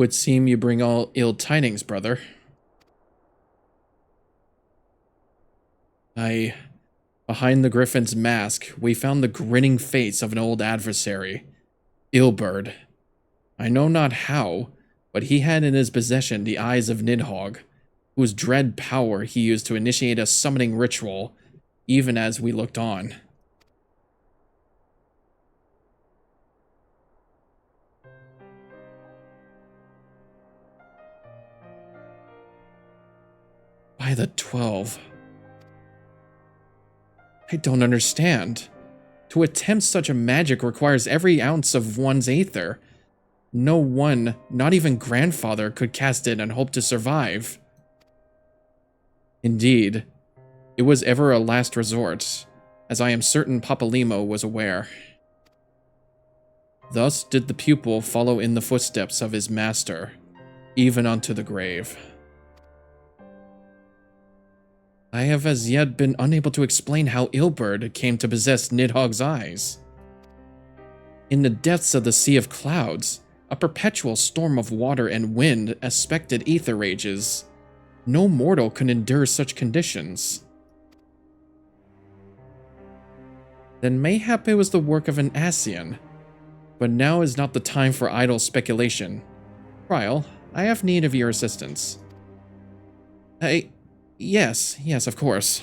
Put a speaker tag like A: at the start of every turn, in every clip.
A: 'Twould seem you bring all ill tidings, brother. Behind the griffin's mask, we found the grinning face of an old adversary, Ilberd. I know not how, but he had in his possession the eyes of Nidhogg, whose dread power he used to initiate a summoning ritual, even as we looked on. By the 12. I don't understand. To attempt such a magic requires every ounce of one's aether. No one, not even grandfather, could cast it and hope to survive. Indeed, it was ever a last resort, as I am certain Papalimo was aware. Thus did the pupil follow in the footsteps of his master, even unto the grave. I have as yet been unable to explain how Ilberd came to possess Nidhogg's eyes. In the depths of the Sea of Clouds, a perpetual storm of water and wind aspected ether rages. No mortal could endure such conditions. Then mayhap it was the work of an Ascian. But now is not the time for idle speculation. Ryle, I have need of your assistance. Yes, of course.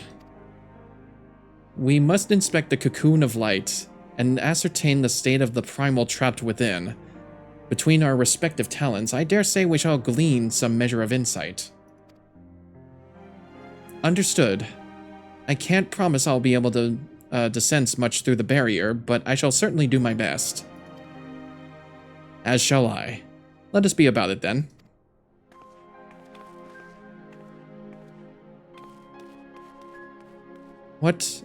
A: We must inspect the cocoon of light and ascertain the state of the primal trapped within. Between our respective talents, I dare say we shall glean some measure of insight. Understood. I can't promise I'll be able to sense much through the barrier, but I shall certainly do my best. As shall I. Let us be about it then. What?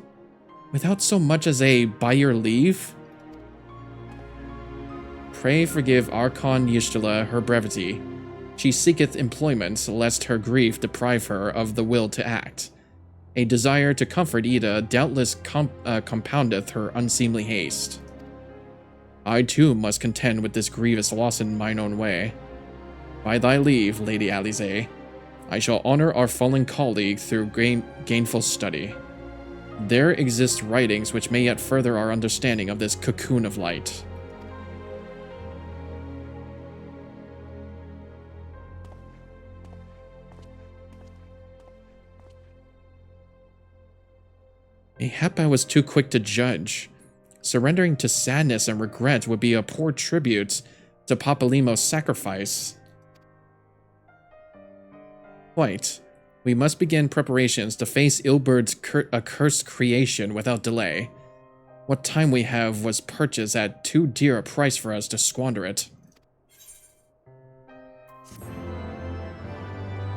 A: Without so much as a by your leave? Pray forgive Archon Ystula her brevity. She seeketh employment, lest her grief deprive her of the will to act. A desire to comfort Ida doubtless compoundeth her unseemly haste. I too must contend with this grievous loss in mine own way. By thy leave, Lady Alisaie, I shall honor our fallen colleague through gainful study. There exist writings which may yet further our understanding of this cocoon of light. Mayhap I was too quick to judge. Surrendering to sadness and regret would be a poor tribute to Papalimo's sacrifice. Quite. We must begin preparations to face Ilberd's accursed creation without delay. What time we have was purchased at too dear a price for us to squander it.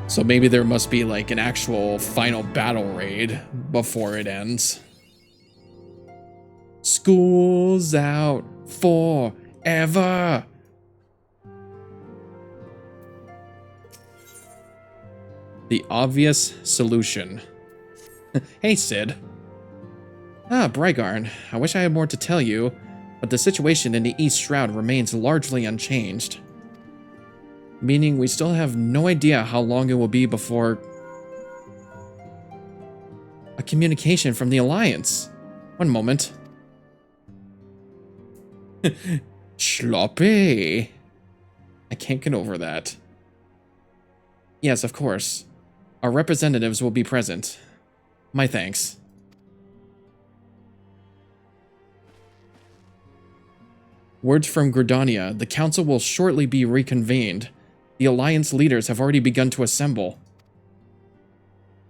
A: So maybe there must be like an actual final battle raid before it ends. School's out forever. The obvious solution. Hey, Sid. Brygarn, I wish I had more to tell you, but the situation in the East Shroud remains largely unchanged. Meaning we still have no idea how long it will be before a communication from the Alliance. One moment. Sloppy. I can't get over that. Yes, of course. Our representatives will be present. My thanks. Words from Gridania. The council will shortly be reconvened. The Alliance leaders have already begun to assemble.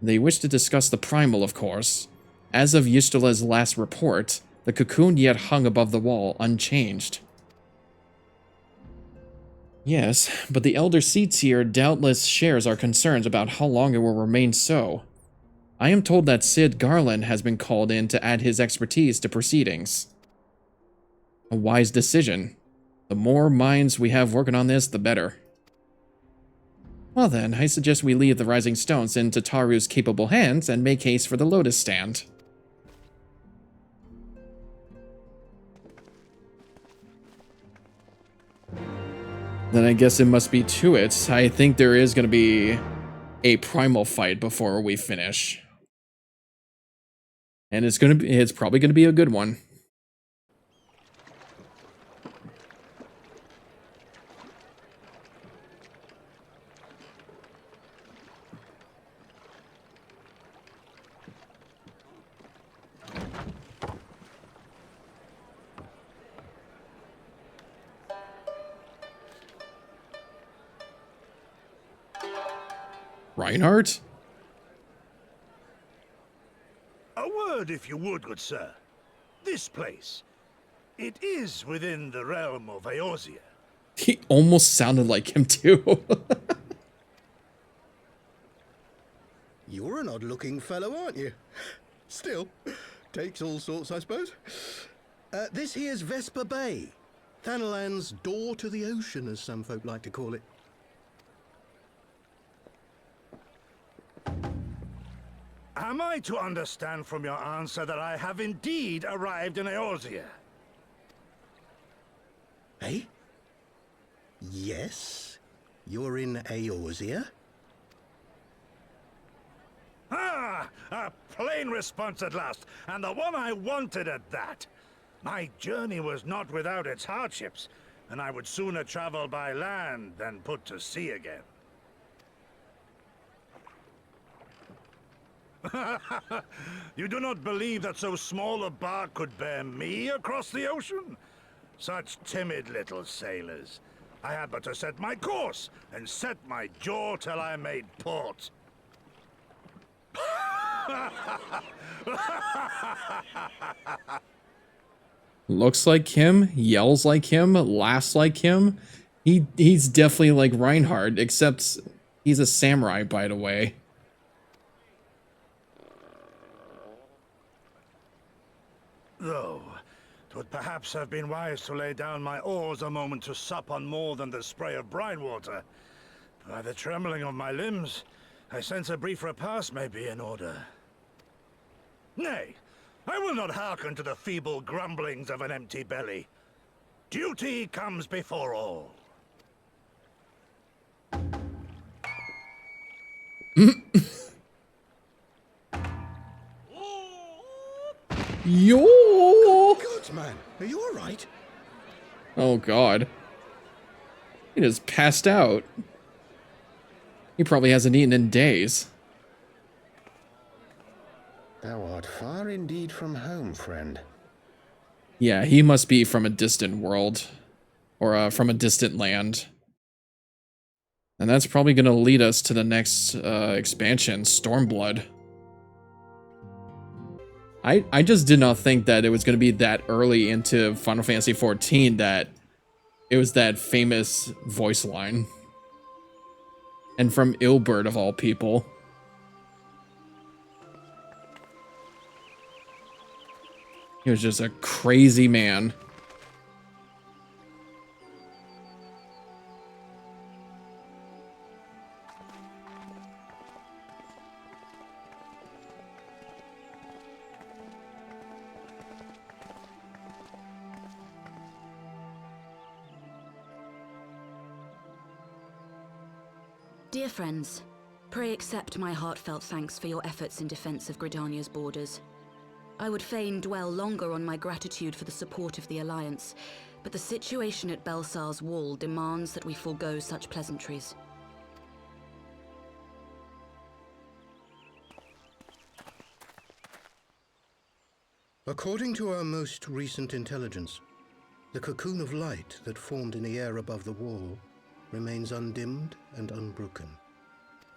A: They wish to discuss the primal, of course. As of Ystula's last report, the cocoon yet hung above the wall, unchanged. Yes, but the Elder Seatsier doubtless shares our concerns about how long it will remain so. I am told that Sid Garland has been called in to add his expertise to proceedings. A wise decision. The more minds we have working on this, the better. Well then, I suggest we leave the Rising Stones into Taru's capable hands and make haste for the Lotus Stand. Then I guess it must be to it. I think there is going to be a primal fight before we finish. And it's probably going to be a good one. Reinhardt?
B: A word, if you would, good sir. This place, it is within the realm of Eorzea.
A: He almost sounded like him too.
C: You're an odd-looking fellow, aren't you? Still, takes all sorts, I suppose. This here's Vesper Bay, Thanalan's door to the ocean, as some folk like to call it.
B: Am I to understand from your answer that I have indeed arrived in Eorzea?
C: Eh? Yes, you're in Eorzea.
B: Ah! A plain response at last, and the one I wanted at that. My journey was not without its hardships, and I would sooner travel by land than put to sea again. You do not believe that so small a bark could bear me across the ocean? Such timid little sailors. I had but to set my course and set my jaw till I made port.
A: Looks like him, yells like him, laughs like him. He's definitely like Reinhardt, except he's a samurai, by the way.
B: Though, 'twould perhaps have been wise to lay down my oars a moment to sup on more than the spray of brine water. By the trembling of my limbs, I sense a brief repast may be in order. Nay, I will not hearken to the feeble grumblings of an empty belly. Duty comes before all.
A: Yo!
C: God, man, are you all right?
A: Oh god. He just passed out. He probably hasn't eaten in days.
D: Thou art far indeed from home, friend.
A: Yeah, he must be from a distant world. Or from a distant land. And that's probably going to lead us to the next expansion, Stormblood. I just did not think that it was going to be that early into Final Fantasy XIV that it was that famous voice line. And from Ilbert of all people. He was just a crazy man.
E: Dear friends, pray accept my heartfelt thanks for your efforts in defense of Gridania's borders. I would fain dwell longer on my gratitude for the support of the Alliance, but the situation at Belsar's Wall demands that we forego such pleasantries.
C: According to our most recent intelligence, the cocoon of light that formed in the air above the wall remains undimmed and unbroken.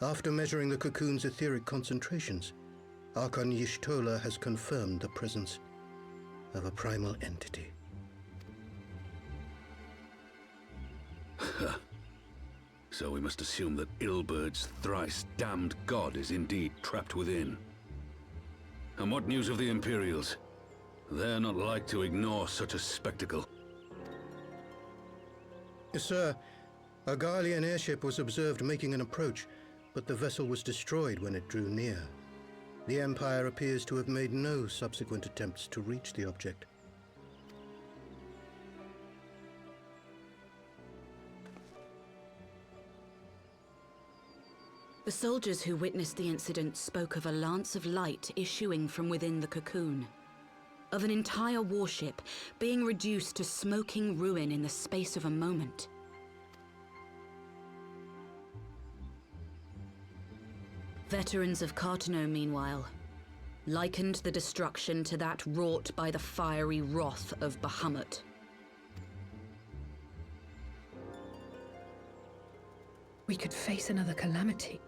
C: After measuring the cocoon's etheric concentrations, Archon Y'shtola has confirmed the presence of a primal entity.
F: So we must assume that Ilbert's thrice damned god is indeed trapped within. And what news of the Imperials? They're not like to ignore such a spectacle.
C: Sir, a Garlean airship was observed making an approach, but the vessel was destroyed when it drew near. The Empire appears to have made no subsequent attempts to reach the object.
E: The soldiers who witnessed the incident spoke of a lance of light issuing from within the cocoon, of an entire warship being reduced to smoking ruin in the space of a moment. Veterans of Cartano, meanwhile, likened the destruction to that wrought by the fiery wrath of Bahamut.
G: We could face another calamity.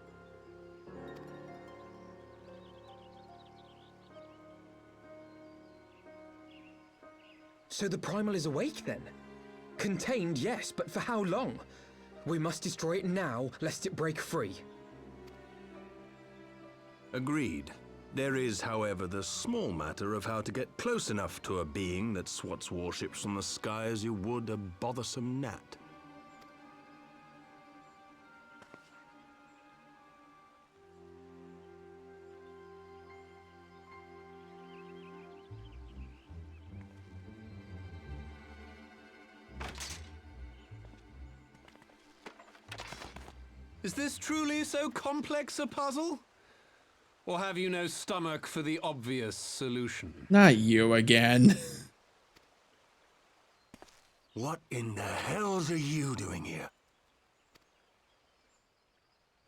H: So the Primal is awake then? Contained, yes, but for how long? We must destroy it now, lest it break free.
I: Agreed. There is, however, the small matter of how to get close enough to a being that swats warships from the sky as you would a bothersome gnat.
J: Is this truly so complex a puzzle? Or have you no stomach for the obvious solution?
A: Not you again.
I: What in the hells are you doing here?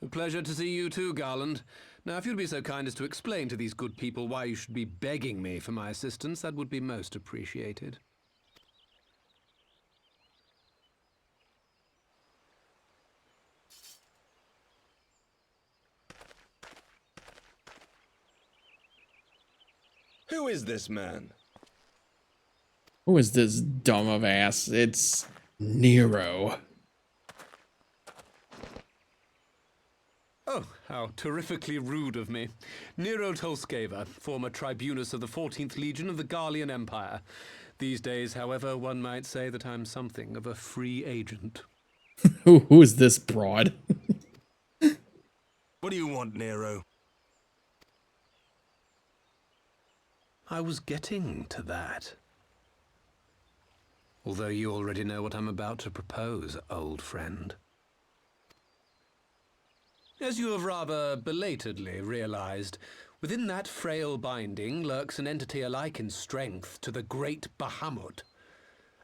J: A pleasure to see you too, Garland. Now, if you'd be so kind as to explain to these good people why you should be begging me for my assistance, that would be most appreciated.
K: Who is this man?
A: Who is this dumb of ass? It's Nero.
J: Oh, how terrifically rude of me. Nero Tolskeva, former tribunus of the 14th Legion of the Garlean Empire. These days, however, one might say that I'm something of a free agent.
A: Who is this broad?
I: What do you want, Nero?
J: I was getting to that. Although you already know what I'm about to propose, old friend. As you have rather belatedly realized, within that frail binding lurks an entity alike in strength to the great Bahamut,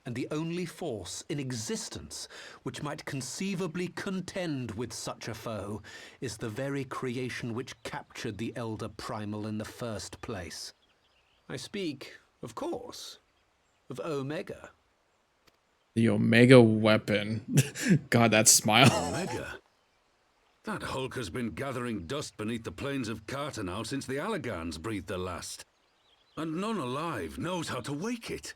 J: and the only force in existence which might conceivably contend with such a foe is the very creation which captured the Elder Primal in the first place. I speak, of course, of Omega.
A: The Omega weapon. God, that smile.
F: Omega? That hulk has been gathering dust beneath the plains of Cartano since the Allagans breathed their last. And none alive knows how to wake it.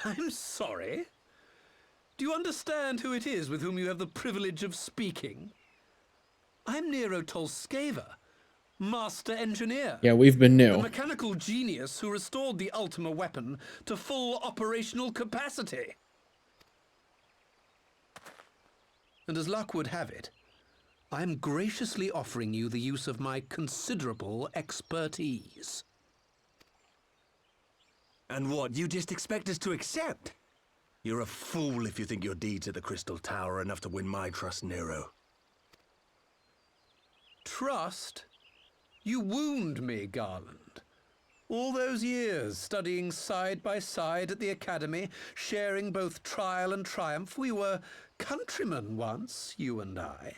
J: I'm sorry. Do you understand who it is with whom you have the privilege of speaking? I'm Nero Tolskeva, Master Engineer.
A: Yeah, we've been new.
J: The mechanical genius who restored the Ultima weapon to full operational capacity. And as luck would have it, I'm graciously offering you the use of my considerable expertise.
I: And what, you just expect us to accept? You're a fool if you think your deeds at the Crystal Tower are enough to win my trust, Nero.
J: Trust? You wound me, Garland. All those years studying side by side at the Academy, sharing both trial and triumph, we were countrymen once, you and I.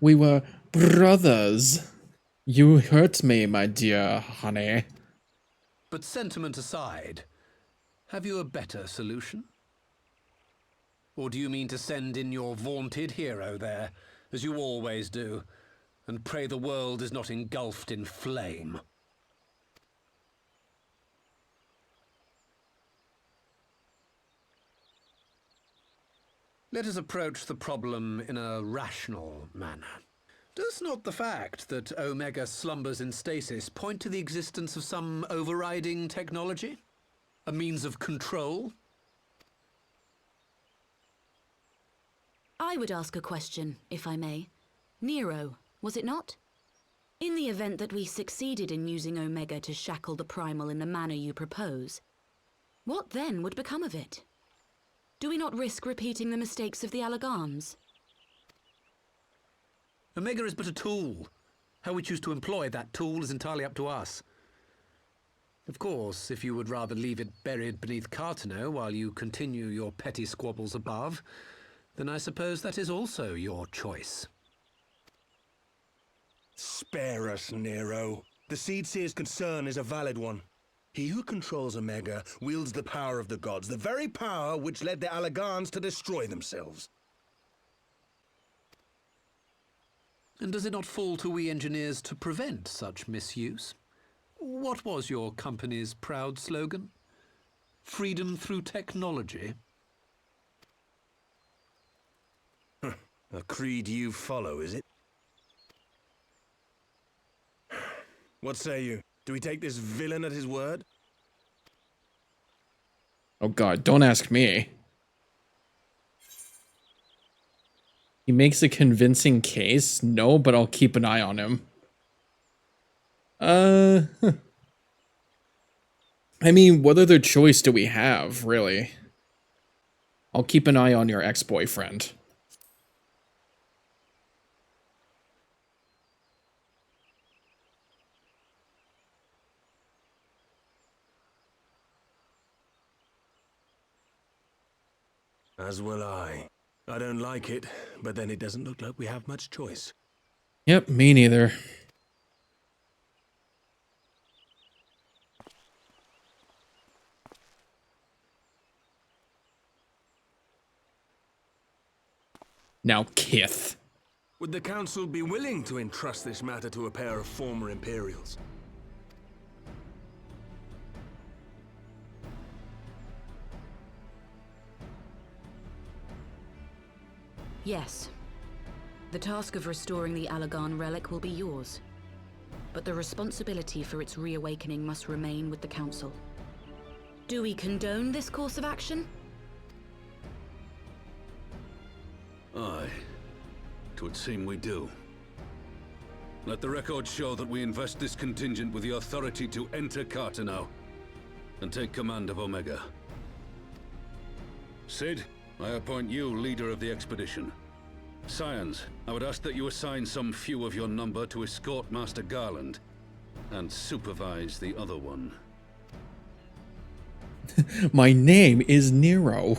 A: We were brothers. You hurt me, my dear honey.
J: But sentiment aside, have you a better solution? Or do you mean to send in your vaunted hero there, as you always do, and pray the world is not engulfed in flame? Let us approach the problem in a rational manner. Does not the fact that Omega slumbers in stasis point to the existence of some overriding technology? A means of control?
E: I would ask a question, if I may. Nero, was it not? In the event that we succeeded in using Omega to shackle the Primal in the manner you propose, what then would become of it? Do we not risk repeating the mistakes of the Allagans?
J: Omega is but a tool. How we choose to employ that tool is entirely up to us. Of course, if you would rather leave it buried beneath Cartano while you continue your petty squabbles above, then I suppose that is also your choice.
I: Spare us, Nero. The Seedseer's concern is a valid one. He who controls Omega wields the power of the gods, the very power which led the Allagans to destroy themselves.
J: And does it not fall to we engineers to prevent such misuse? What was your company's proud slogan? Freedom through technology?
I: A creed you follow, is it? What say you? Do we take this villain at his word?
A: Oh god, don't ask me. He makes a convincing case? No, but I'll keep an eye on him. I mean, what other choice do we have, really? I'll keep an eye on your ex-boyfriend.
I: As will I. I don't like it, but then it doesn't look like we have much choice.
A: Yep, me neither. Now, Kith.
I: Would the Council be willing to entrust this matter to a pair of former Imperials?
E: Yes. The task of restoring the Allagan relic will be yours. But the responsibility for its reawakening must remain with the Council. Do we condone this course of action?
F: Aye. It would seem we do. Let the record show that we invest this contingent with the authority to enter Cartano and take command of Omega. Sid, I appoint you leader of the expedition. Scions, I would ask that you assign some few of your number to escort Master Garland and supervise the other one.
A: My name is Nero.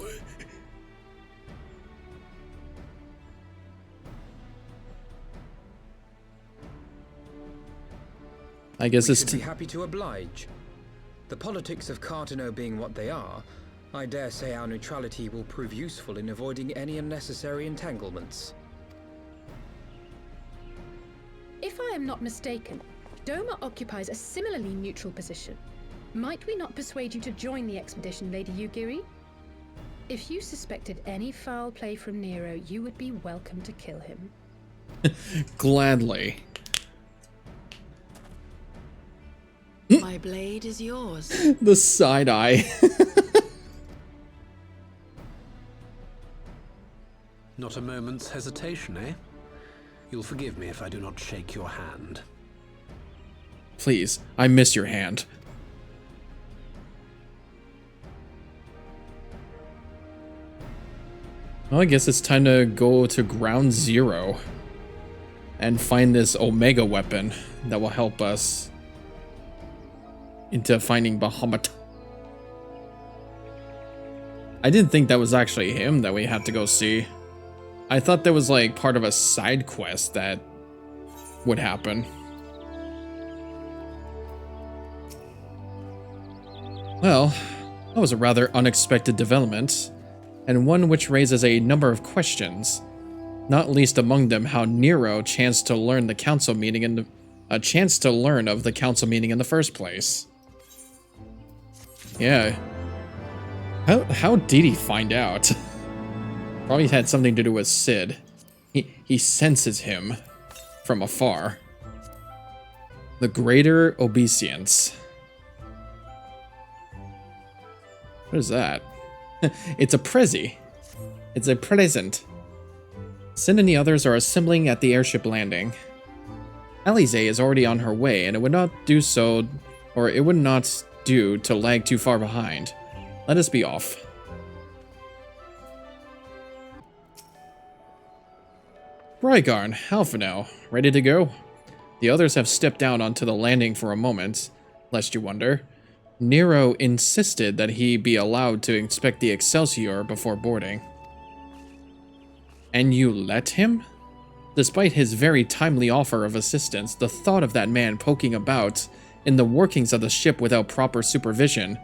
A: I guess it's
H: be happy to oblige. The politics of Cartano being what they are, I dare say our neutrality will prove useful in avoiding any unnecessary entanglements.
G: If I am not mistaken, Doma occupies a similarly neutral position. Might we not persuade you to join the expedition, Lady Yugiri? If you suspected any foul play from Nero, you would be welcome to kill him.
A: Gladly.
E: My blade is yours.
A: The side eye.
J: Not a moment's hesitation, eh? You'll forgive me if I do not shake your hand.
A: Please, I miss your hand. Well, I guess it's time to go to ground zero and find this Omega weapon that will help us into finding Bahamut. I didn't think that was actually him that we had to go see. I thought that was like part of a side quest that would happen. Well, that was a rather unexpected development, and one which raises a number of questions, not least among them how Nero chanced to learn the council meeting in a chance to learn of the council meeting in the first place. Yeah. How did he find out? Probably had something to do with Sid. He senses him from afar. The Greater Obeisance. What is that? It's a prezi. It's a present. Sid and the others are assembling at the airship landing. Alize is already on her way, and it would not do so, or it would not do to lag too far behind. Let us be off. Rygarn, Alphino, ready to go? The others have stepped down onto the landing for a moment, lest you wonder. Nero insisted that he be allowed to inspect the Excelsior before boarding. And you let him? Despite his very timely offer of assistance, the thought of that man poking about in the workings of the ship without proper supervision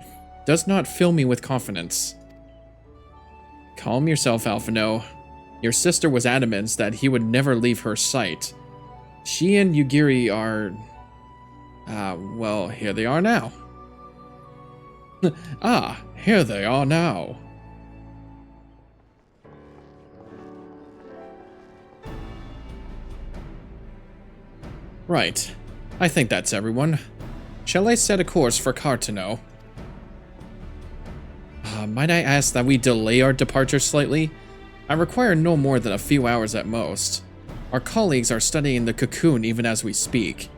A: does not fill me with confidence. Calm yourself, Alphino. Your sister was adamant that he would never leave her sight. She and Yugiri are... well, here they are now. Here they are now. Right. I think that's everyone. Shall I set a course for Cartano? Might I ask that we delay our departure slightly? I require no more than a few hours at most. Our colleagues are studying the cocoon even as we speak,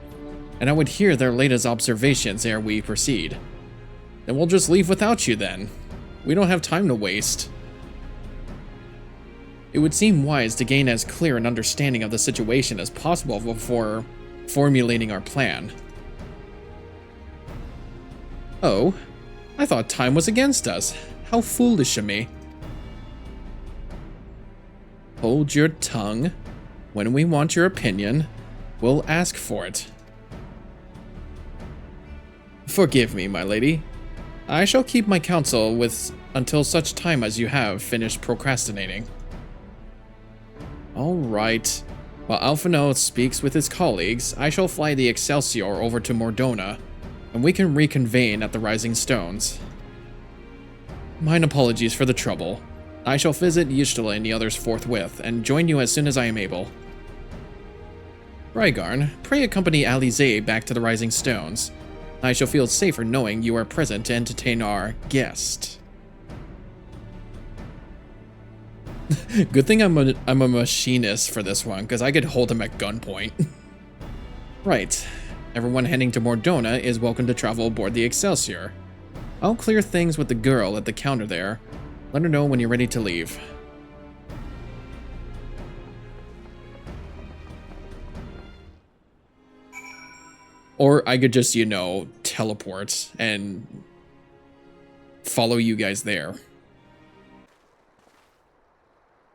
A: and I would hear their latest observations ere we proceed. Then we'll just leave without you then. We don't have time to waste. It would seem wise to gain as clear an understanding of the situation as possible before formulating our plan. Oh, I thought time was against us. How foolish of me. Hold your tongue. When we want your opinion, we'll ask for it. Forgive me, my lady. I shall keep my counsel with until such time as you have finished procrastinating. All right. While Alphino speaks with his colleagues, I shall fly the Excelsior over to Mordona, and we can reconvene at the Rising Stones. Mine apologies for the trouble. I shall visit Ystala and the others forthwith, and join you as soon as I am able. Rygarn, pray accompany Alize back to the Rising Stones. I shall feel safer knowing you are present to entertain our guest. Good thing I'm a machinist for this one, because I could hold him at gunpoint. Right. Everyone heading to Mordona is welcome to travel aboard the Excelsior. I'll clear things with the girl at the counter there. Let her know when you're ready to leave. Or I could just, you know, teleport and follow you guys there.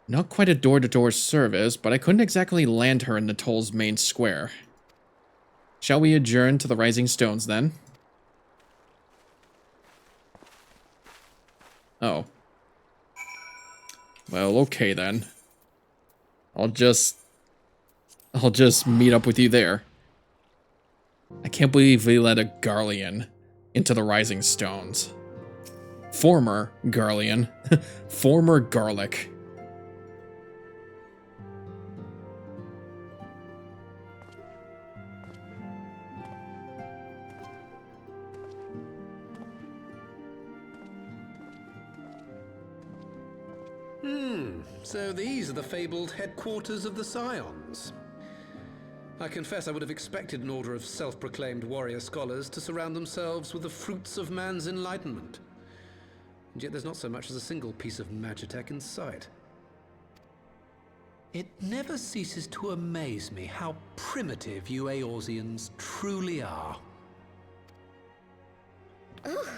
A: Not quite a door-to-door service, but I couldn't exactly land her in Natol's main square. Shall we adjourn to the Rising Stones then? Oh. Well, okay then. I'll just meet up with you there. I can't believe we let a Garlean into the Rising Stones. Former Garlean. Former Garlic.
J: So these are the fabled headquarters of the Scions. I confess I would have expected an order of self-proclaimed warrior scholars to surround themselves with the fruits of man's enlightenment. And yet there's not so much as a single piece of magitech in sight. It never ceases to amaze me how primitive you Eorzeans truly are.
K: Oh,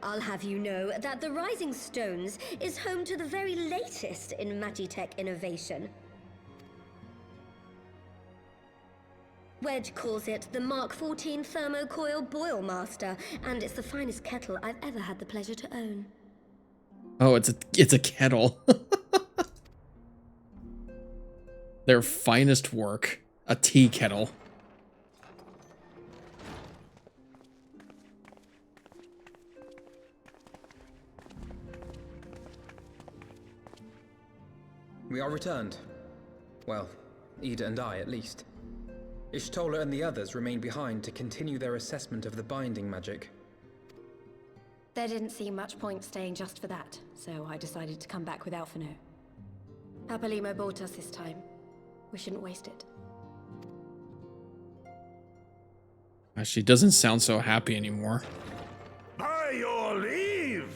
K: I'll have you know that the Rising Stones is home to the very latest in magitech innovation. Wedge calls it the Mark 14 Thermocoil Boil Master, and it's the finest kettle I've ever had the pleasure to own.
A: Oh, it's a kettle. Their finest work. A tea kettle.
H: We are returned. Well, Ida and I, at least. Ishtola and the others remained behind to continue their assessment of the binding magic.
K: There didn't seem much point staying just for that, so I decided to come back with Alphino. Apolimo bought us this time. We shouldn't waste it.
A: She doesn't sound so happy anymore.
B: By your leave!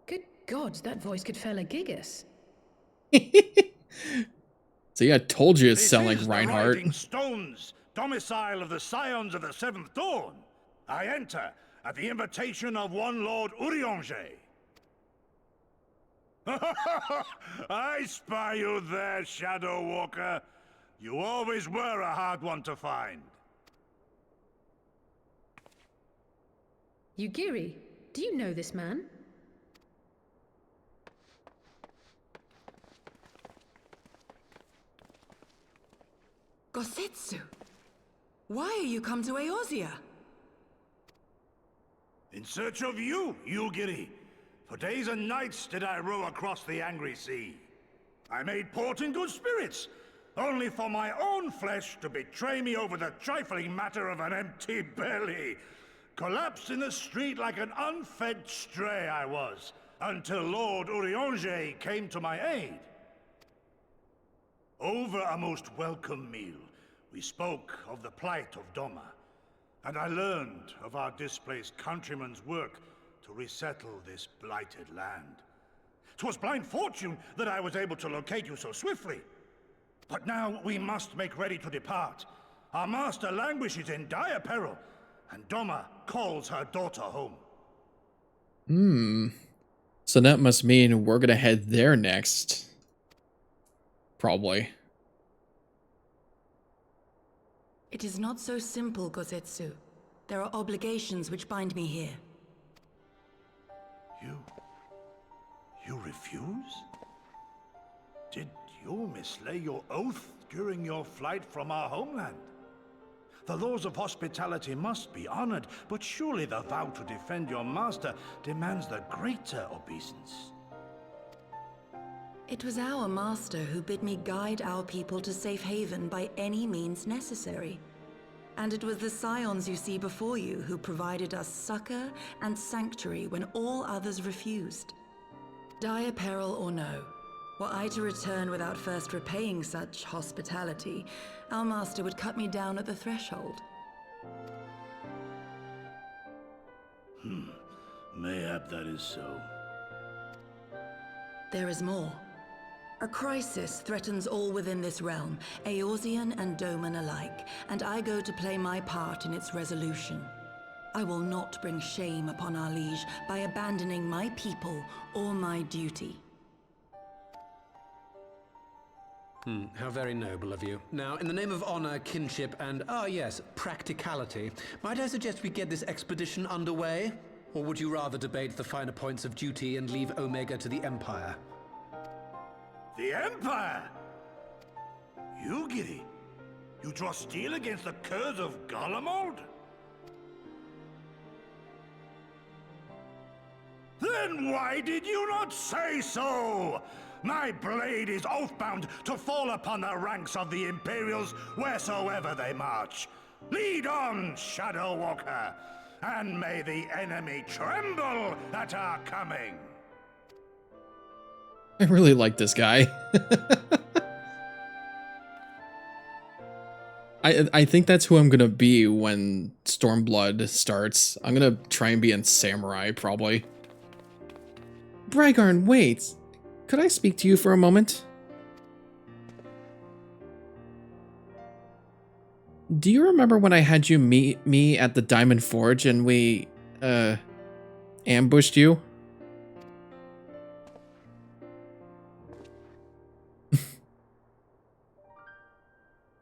G: Good God. gods, that voice could fell a gigas.
A: See, I told you it
B: This
A: sounded like
B: is
A: Reinhardt.
B: the Riding Stones, domicile of the Scions of the Seventh Dawn. I enter at the invitation of one Lord Urianger. I spy you there, Shadow Walker. You always were a hard one to find.
G: Yugiri, do you know this man?
E: Gosetsu, why are you come to Eorzea?
B: In search of you, Yugiri. For days and nights did I row across the angry sea. I made port in good spirits, only for my own flesh to betray me over the trifling matter of an empty belly. Collapsed in the street like an unfed stray I was, until Lord Urianger came to my aid. Over a most welcome meal, we spoke of the plight of Doma, and I learned of our displaced countrymen's work to resettle this blighted land. 'Twas blind fortune that I was able to locate you so swiftly. But now we must make ready to depart. Our master languishes in dire peril, and Doma calls her daughter home.
A: So that must mean we're gonna head there next. Probably.
E: It is not so simple, Gosetsu. There are obligations which bind me here.
B: You refuse? Did you mislay your oath during your flight from our homeland? The laws of hospitality must be honored, but surely the vow to defend your master demands the greater obeisance.
E: It was our master who bid me guide our people to safe haven by any means necessary. And it was the Scions you see before you who provided us succor and sanctuary when all others refused. Dire peril or no, were I to return without first repaying such hospitality, our master would cut me down at the threshold.
B: Mayhap that is so.
E: There is more. A crisis threatens all within this realm, Eorzean and Doman alike, and I go to play my part in its resolution. I will not bring shame upon our liege by abandoning my people or my duty.
J: How very noble of you. Now, in the name of honor, kinship, and, practicality, might I suggest we get this expedition underway? Or would you rather debate the finer points of duty and leave Omega to the Empire?
B: The Empire? Yugiri, you draw steel against the curse of Garlemald? Then why did you not say so? My blade is oath-bound to fall upon the ranks of the Imperials wheresoever they march. Lead on, Shadow Walker, and may the enemy tremble at our coming.
A: I really like this guy. I think that's who I'm gonna be when Stormblood starts. I'm gonna try and be in Samurai, probably. Brygarn, wait! Could I speak to you for a moment? Do you remember when I had you meet me at the Diamond Forge and we, ambushed you?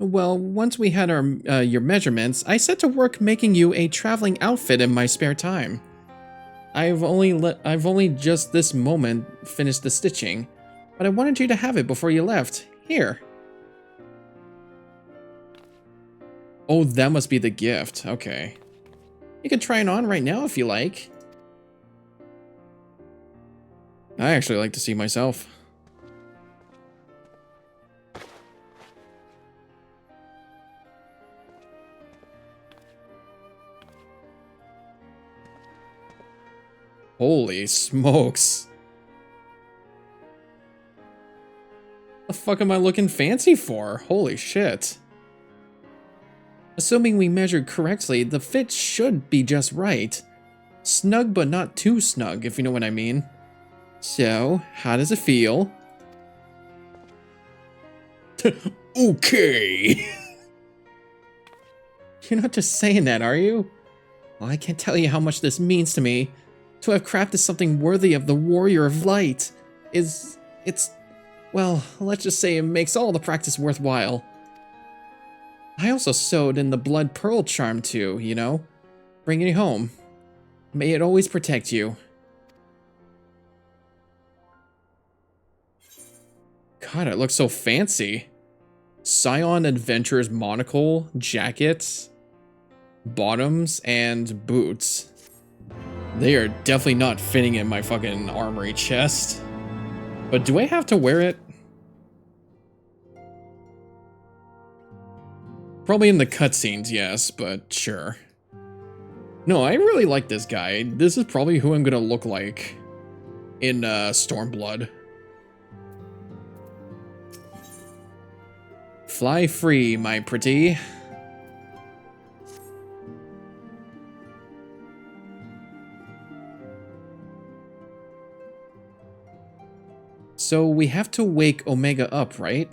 A: Well, once we had your measurements, I set to work making you a traveling outfit in my spare time. I've only just this moment finished the stitching, but I wanted you to have it before you left. Here. Oh, that must be the gift. Okay. You can try it on right now if you like. I actually like to see myself. Holy smokes. The fuck am I looking fancy for? Holy shit. Assuming we measured correctly, the fit should be just right. Snug but not too snug, if you know what I mean. So, how does it feel? Okay. You're not just saying that, are you? Well, I can't tell you how much this means to me. To have crafted something worthy of the Warrior of Light well, let's just say it makes all the practice worthwhile. I also sewed in the Blood Pearl charm too, you know? Bringing it home. May it always protect you. God, it looks so fancy. Scion Adventures monocle, jackets, bottoms, and boots. They are definitely not fitting in my fucking armory chest. But do I have to wear it? Probably in the cutscenes, yes, but sure. No, I really like this guy. This is probably who I'm gonna look like in Stormblood. Fly free, my pretty. So we have to wake Omega up, right?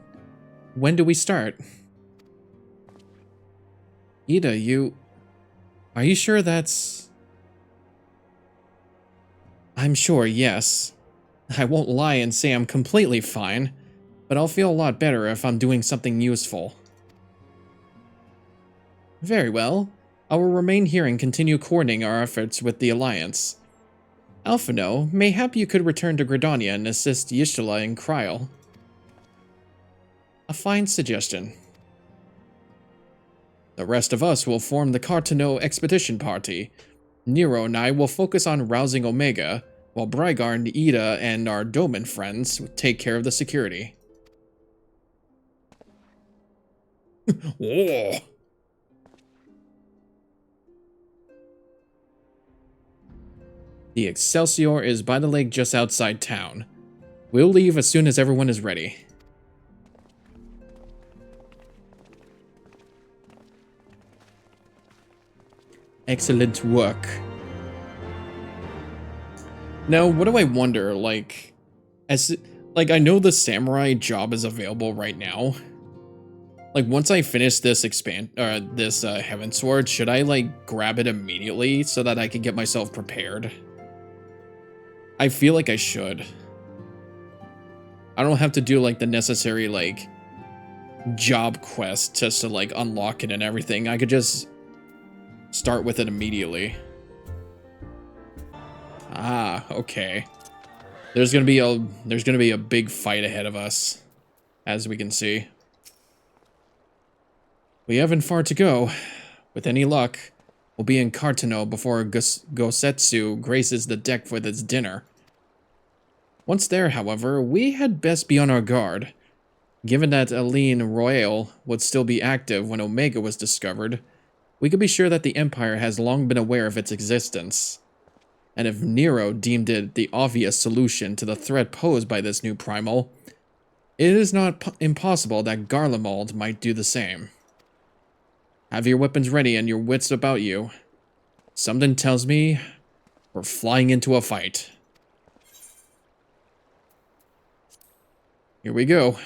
A: When do we start? Ida, are you sure that's... I'm sure, yes. I won't lie and say I'm completely fine, but I'll feel a lot better if I'm doing something useful. Very well. I will remain here and continue coordinating our efforts with the Alliance. Alphino, mayhap you could return to Gridania and assist Y'shtola and Kryl. A fine suggestion. The rest of us will form the Carteneau Expedition Party. Nero and I will focus on rousing Omega, while Brigard, Ida, and our Doman friends take care of the security. Oh. The Excelsior is by the lake just outside town. We'll leave as soon as everyone is ready. Excellent work. Now, what do I wonder, like, I know the samurai job is available right now. Like, once I finish this Heavensward, should I, like, grab it immediately so that I can get myself prepared? I feel like I should. I don't have to do, like, the necessary, like, job quest just to, like, unlock it and everything. I could just start with it immediately. Ah, okay. There's gonna be a big fight ahead of us, as we can see. We haven't far to go. With any luck, we'll be in Carteneau before Gosetsu graces the deck with its dinner. Once there, however, we had best be on our guard. Given that Aline Royale would still be active when Omega was discovered, we could be sure that the Empire has long been aware of its existence. And if Nero deemed it the obvious solution to the threat posed by this new primal, it is not impossible that Garlemald might do the same. Have your weapons ready and your wits about you. Something tells me we're flying into a fight. Here we go.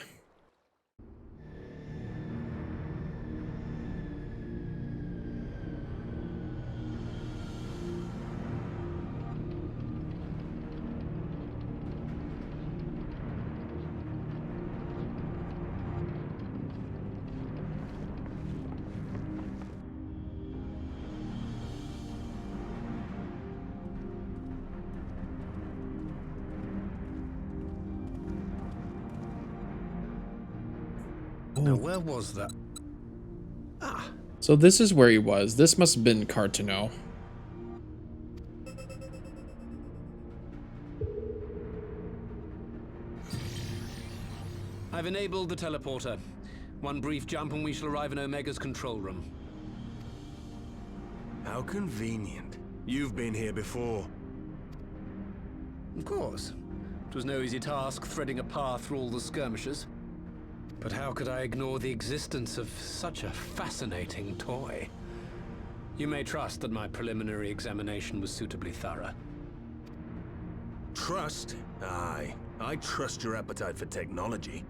J: Now, where was that? Ah.
A: So this is where he was. This must have been Carteneau.
J: I've enabled the teleporter. One brief jump and we shall arrive in Omega's control room.
I: How convenient. You've been here before.
J: Of course. It was no easy task threading a path through all the skirmishes. But how could I ignore the existence of such a fascinating toy? You may trust that my preliminary examination was suitably thorough.
I: Trust? Aye. I trust your appetite for technology.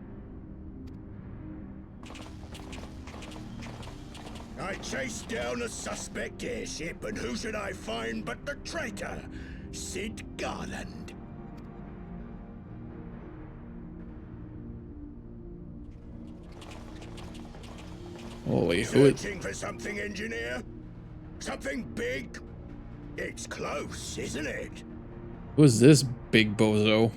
L: I chased down a suspect airship, and who should I find but the traitor, Sid Garland.
A: Holy hood.
L: Searching for something, engineer? Something big? It's close, isn't it?
A: Who's this big bozo?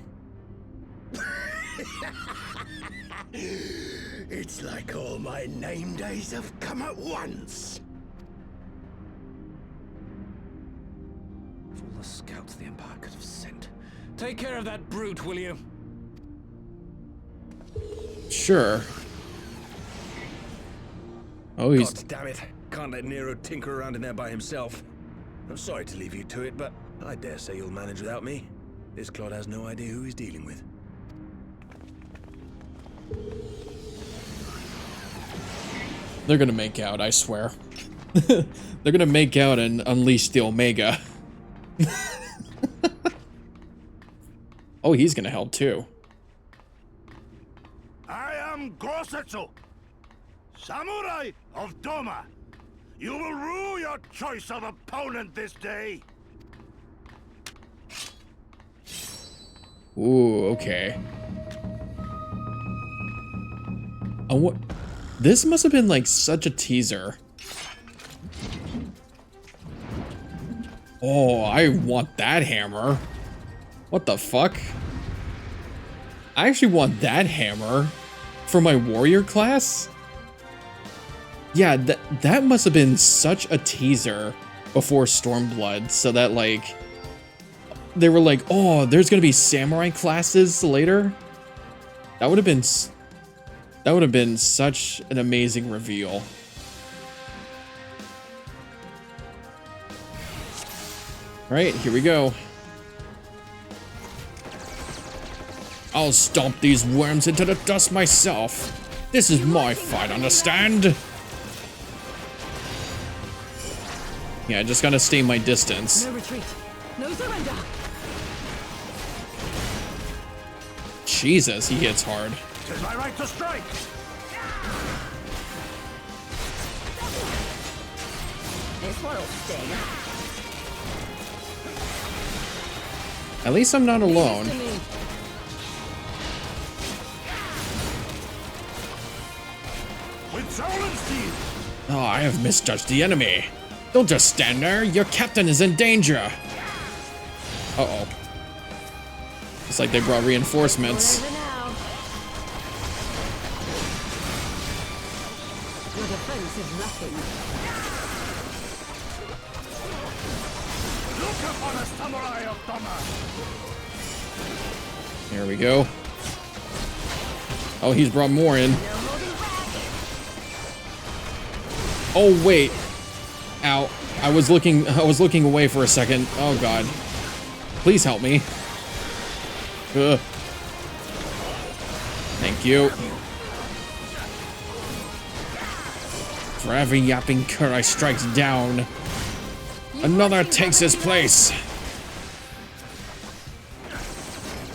L: It's like all my name days have come at once.
J: Of all the scouts the Empire could have sent. Take care of that brute, will you?
A: Sure. Oh, he's...
I: God damn it. Can't let Nero tinker around in there by himself. I'm sorry to leave you to it, but I dare say you'll manage without me. This clod has no idea who he's dealing with.
A: They're gonna make out, I swear. They're gonna make out and unleash the Omega. Oh, he's gonna help too.
B: I am Gosetsu, Samurai of Doma. You will rue your choice of opponent this day.
A: Ooh, okay. Oh, what? This must have been like such a teaser. Oh, I want that hammer. What the fuck? I actually want that hammer for my warrior class? Yeah, that must have been such a teaser before Stormblood, so that like they were like, "Oh, there's going to be samurai classes later." That would have been such an amazing reveal. Right, here we go. I'll stomp these worms into the dust myself. This is my fight, understand? Yeah, I just gotta stay my distance.
E: No retreat. No surrender.
A: Jesus, he hits hard.
B: Tis my right to strike.
E: This one'll sting.
A: At least I'm not alone.
B: With soul and steel.
A: Oh, I have misjudged the enemy. Don't just stand there. Your captain is in danger. Uh-oh. It's like they brought reinforcements.
E: Your defense is lacking.
B: Look upon a samurai of Doma.
A: Here we go. Oh, he's brought more in. Oh wait. Ow. I was looking away for a second. Oh god. Please help me. Ugh. Thank you. For every yapping cur I strikes down, another takes his place.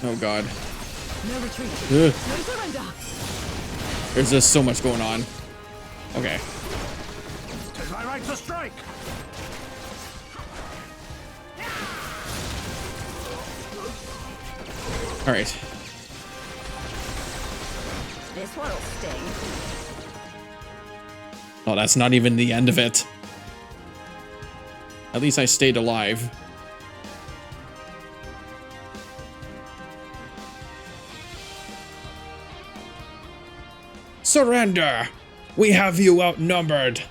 A: Oh god.
E: No retreat.
A: Ugh.
E: No surrender.
A: There's just so much going on. Okay.
B: Tis my right to strike.
A: All right.
E: This one'll sting.
A: Oh, that's not even the end of it. At least I stayed alive. Surrender! We have you outnumbered!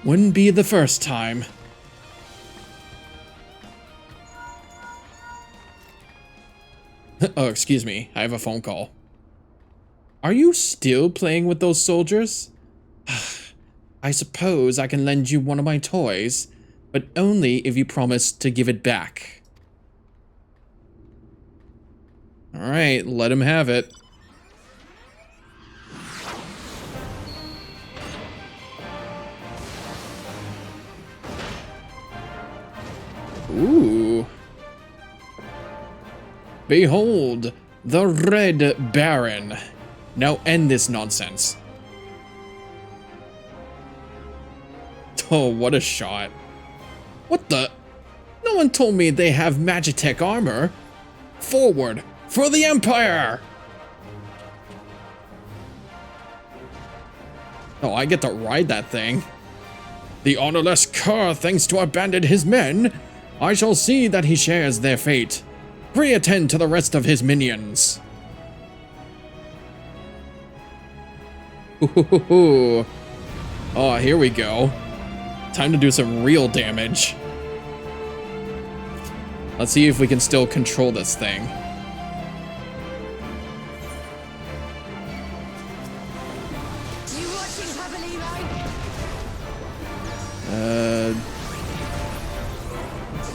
A: Wouldn't be the first time. Oh, excuse me. I have a phone call. Are you still playing with those soldiers? I suppose I can lend you one of my toys, but only if you promise to give it back. Alright, let him have it. Ooh. Behold, the Red Baron. Now end this nonsense. Oh, what a shot. What the? No one told me they have Magitech armor. Forward, for the Empire! Oh, I get to ride that thing. The honorless cur thinks to abandon his men. I shall see that he shares their fate. Reattend to the rest of his minions. Ooh. Oh, here we go. Time to do some real damage. Let's see if we can still control this thing.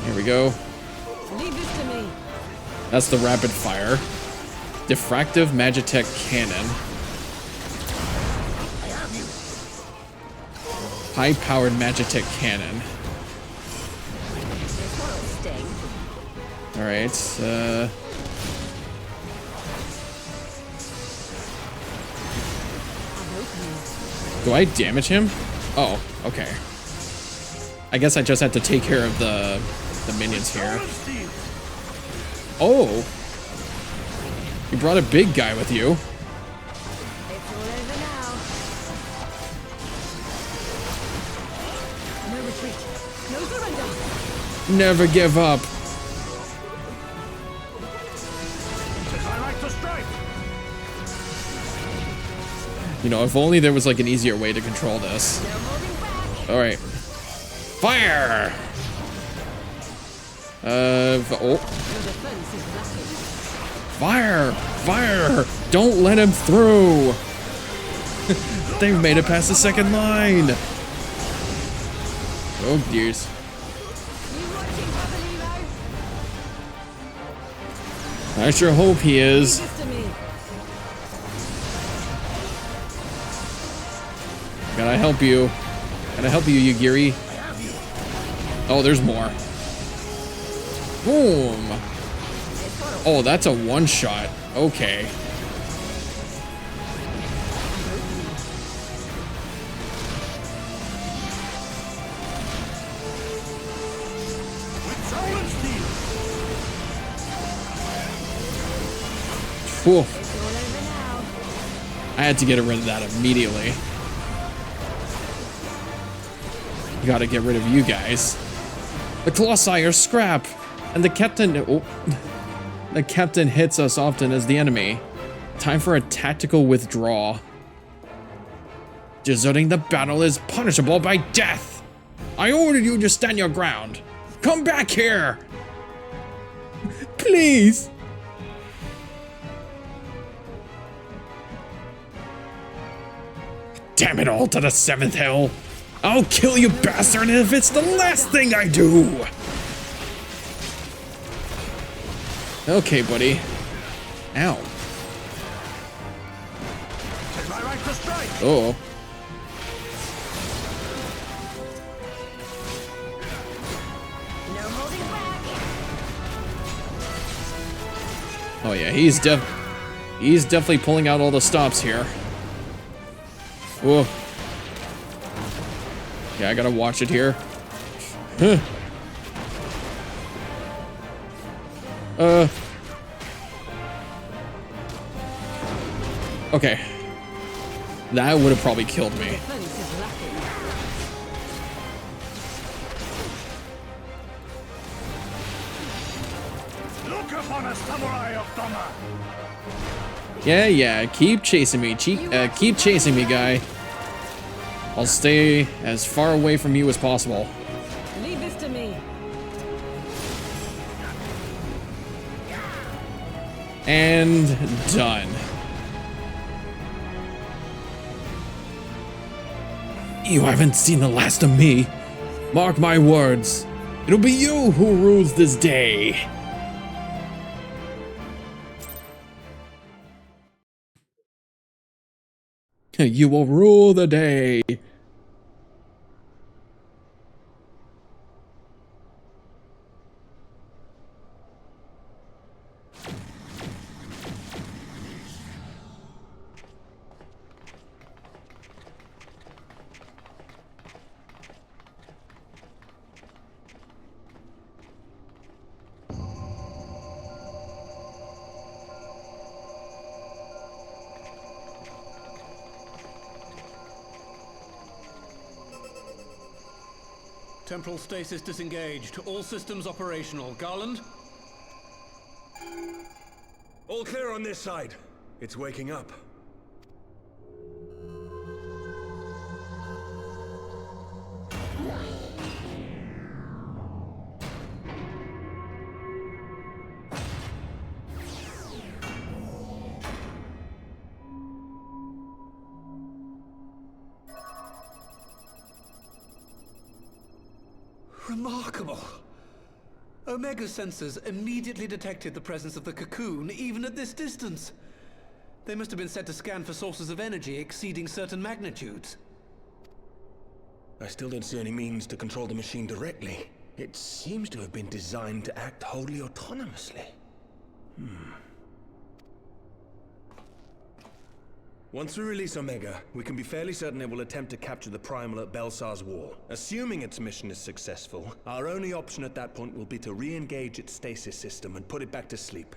A: Here we go. That's the rapid fire. Diffractive Magitech Cannon. High-powered Magitech Cannon. Alright, do I damage him? Oh, okay. I guess I just have to take care of the minions here. Oh! You brought a big guy with you. Never give up. You know, if only there was like an easier way to control this. Alright. Fire! Oh. Fire! Fire! Don't let him through! They've made it past the second line! Oh, dears. I sure hope he is. Gotta help you. Gotta help you, Yugiri. Oh, there's more. Boom! Oh, that's a one-shot. Okay. Whew. I had to get rid of that immediately. Gotta get rid of you guys. The Colossi are scrap, and the captain. Oh, the captain hits us often as the enemy. Time for a tactical withdrawal. Deserting the battle is punishable by death. I ordered you to stand your ground. Come back here, please. Damn it all to the seventh hill. I'll kill you, bastard, if it's the last thing I do! Okay, buddy. Ow. Oh. Oh yeah, he's definitely pulling out all the stops here. Whoa. Yeah, I gotta watch it here. Huh. Okay. That would have probably killed me.
B: Look upon a samurai of Doma.
A: Yeah, keep chasing me. Keep chasing me, guy. I'll stay as far away from you as possible.
E: Leave this to me.
A: And done. You haven't seen the last of me. Mark my words. It'll be you who rules this day. You will rule the day.
J: Temporal stasis disengaged. All systems operational. Garland?
I: All clear on this side. It's waking up.
J: Remarkable. Omega sensors immediately detected the presence of the cocoon, even at this distance. They must have been set to scan for sources of energy exceeding certain magnitudes.
I: I still don't see any means to control the machine directly. It seems to have been designed to act wholly autonomously. Once we release Omega, we can be fairly certain it will attempt to capture the Primal at Belsar's Wall. Assuming its mission is successful, our only option at that point will be to re-engage its stasis system and put it back to sleep.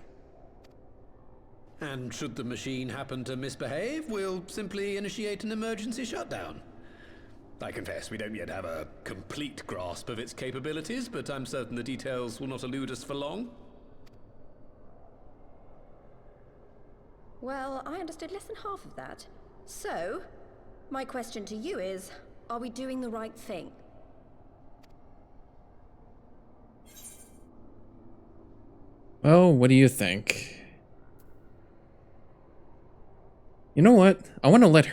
J: And should the machine happen to misbehave, we'll simply initiate an emergency shutdown. I confess we don't yet have a complete grasp of its capabilities, but I'm certain the details will not elude us for long.
K: Well, I understood less than half of that. So, my question to you is, are we doing the right thing?
A: Well, what do you think? You know what? I want to let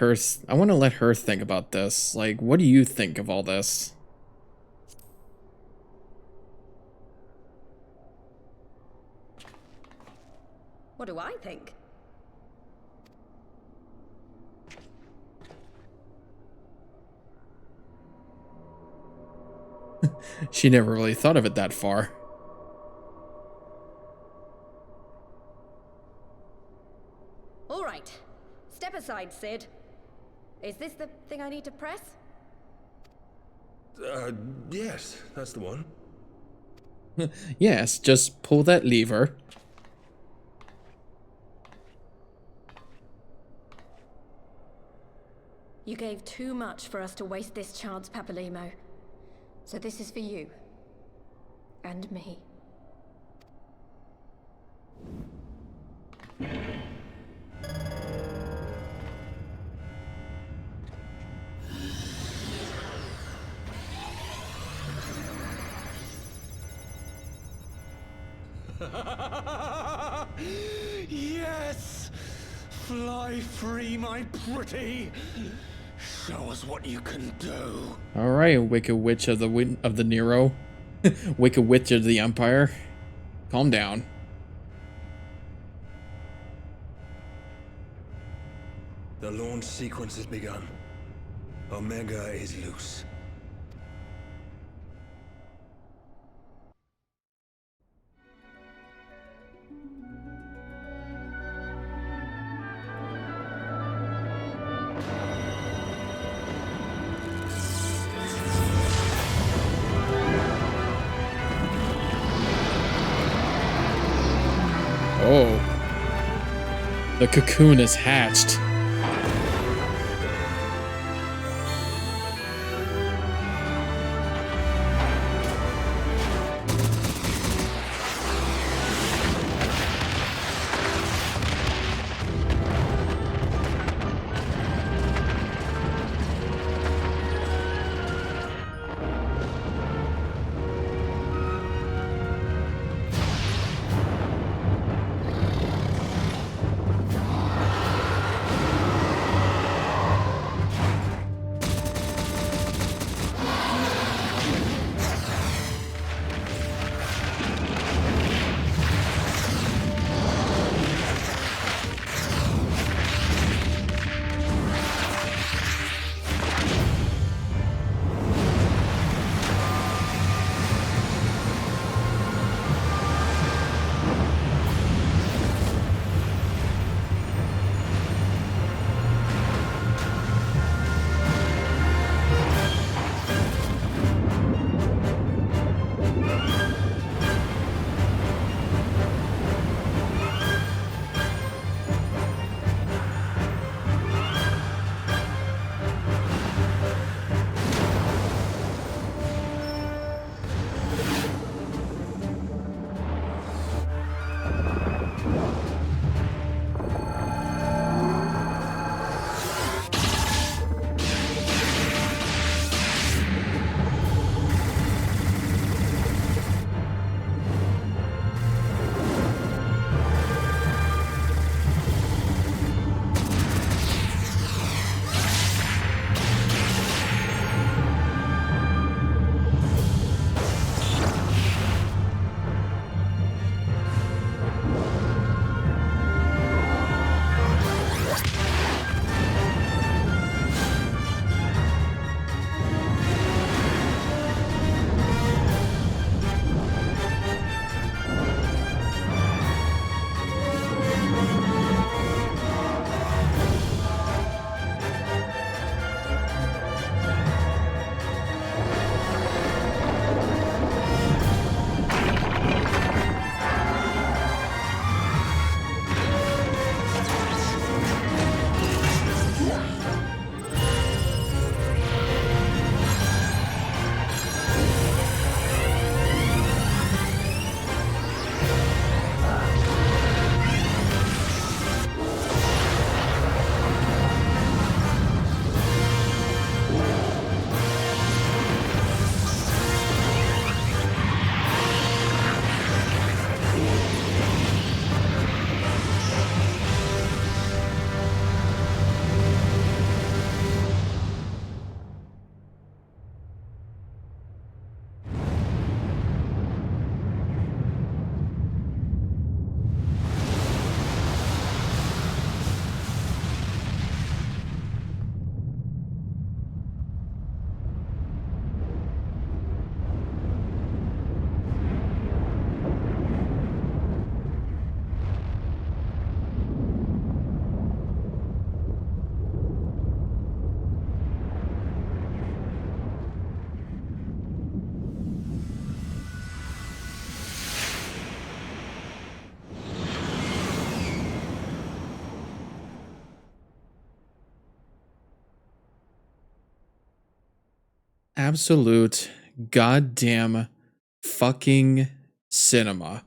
A: her think about this. Like, what do you think of all this?
K: What do I think?
A: She never really thought of it that far.
K: All right. Step aside, Sid. Is this the thing I need to press?
I: Yes, that's the one.
A: Yes, just pull that lever.
K: You gave too much for us to waste this chance, Papalimo. So this is for you. And me.
J: Yes! Fly free, my pretty! Show us what you can do.
A: All right, Wicked Witch of the Nero, Wicked Witch of the Empire, calm down.
I: The launch sequence has begun. Omega is loose.
A: Oh. The cocoon is hatched. absolute goddamn fucking cinema.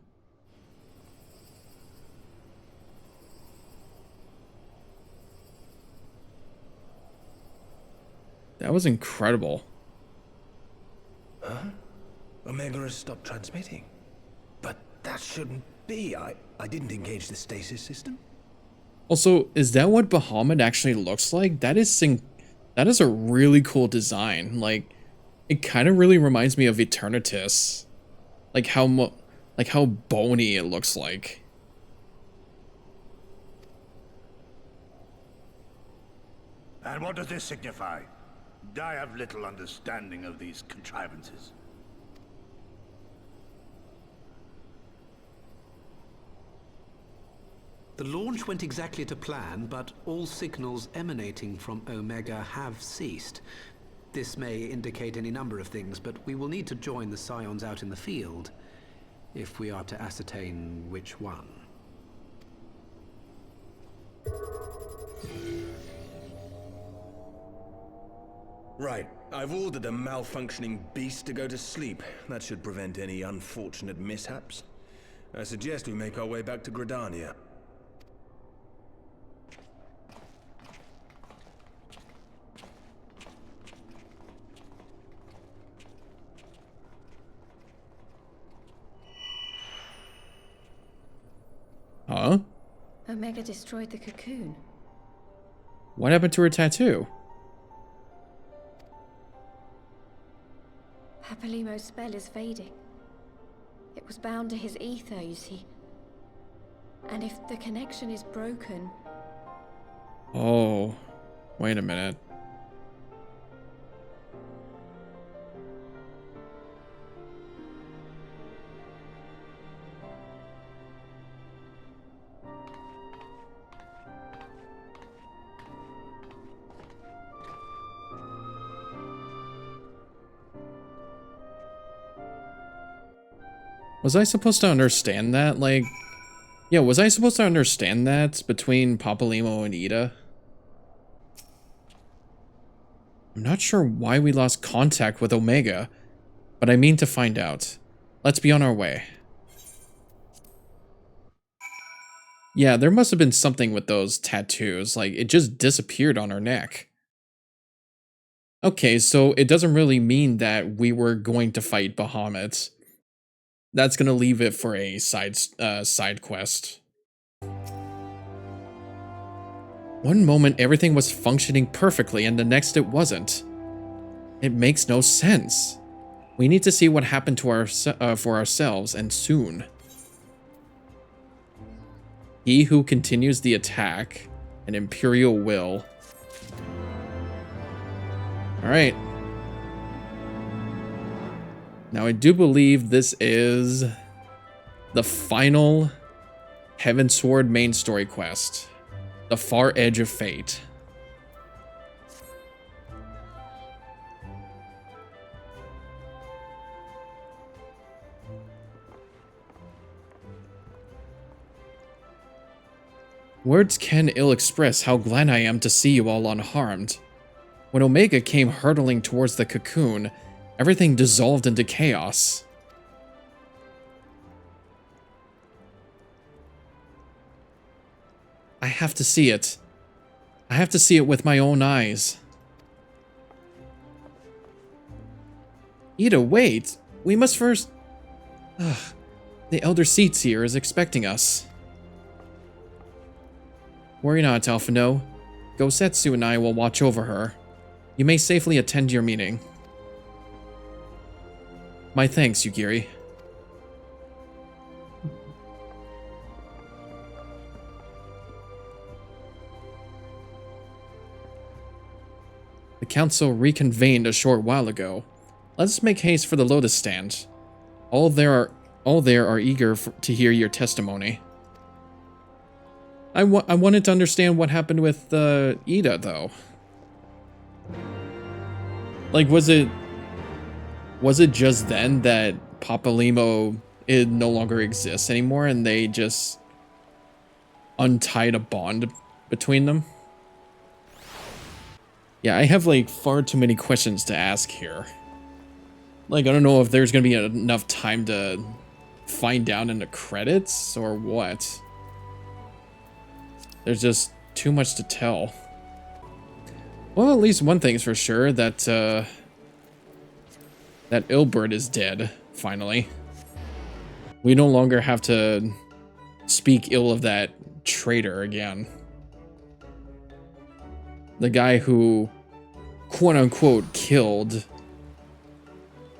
A: That was incredible.
I: Huh? Omega has stopped transmitting. But that shouldn't be. I didn't engage the stasis system.
A: Also, is that what Bahamut actually looks like? That is a really cool design. Like, it kind of really reminds me of Eternatus. Like how bony it looks like.
B: And what does this signify? I have little understanding of these contrivances.
J: The launch went exactly to plan, but all signals emanating from Omega have ceased. This may indicate any number of things, but we will need to join the Scions out in the field if we are to ascertain which one.
I: Right. I've ordered a malfunctioning beast to go to sleep. That should prevent any unfortunate mishaps. I suggest we make our way back to Gridania.
A: Huh?
K: Omega destroyed the cocoon.
A: What happened to her tattoo?
K: Papalimo's spell is fading. It was bound to his ether, you see. And if the connection is broken...
A: Oh, wait a minute. Was I supposed to understand that? Like, yeah, was I supposed to understand that between Papalimo and Ida? I'm not sure why we lost contact with Omega, but I mean to find out. Let's be on our way. Yeah, there must have been something with those tattoos. Like, it just disappeared on her neck. Okay, so it doesn't really mean that we were going to fight Bahamut. That's gonna leave it for a side quest. One moment everything was functioning perfectly and the next it wasn't. It makes no sense. We need to see what happened to for ourselves, and soon. He who continues the attack, an Imperial will. Alright. Now, I do believe this is the final Heavensward main story quest, the Far Edge of Fate. Words can ill express how glad I am to see you all unharmed. When Omega came hurtling towards the cocoon, everything dissolved into chaos. I have to see it. I have to see it with my own eyes. Ida, wait. We must first... Ugh. The Elder Seats here is expecting us. Worry not, Alphino. Gosetsu and I will watch over her. You may safely attend your meeting. My thanks, Yugiri. The council reconvened a short while ago. Let us make haste for the Lotus Stand. All there are eager to hear your testimony. I wanted to understand what happened with Ida, though. Like, was it just then that Papalimo no longer exists anymore and they just untied a bond between them? Yeah, I have like far too many questions to ask here. Like, I don't know if there's gonna be enough time to find out in the credits or what. There's just too much to tell. Well, at least one thing's for sure, that that Ilbert is dead, finally. We no longer have to speak ill of that traitor again. The guy who, quote-unquote, killed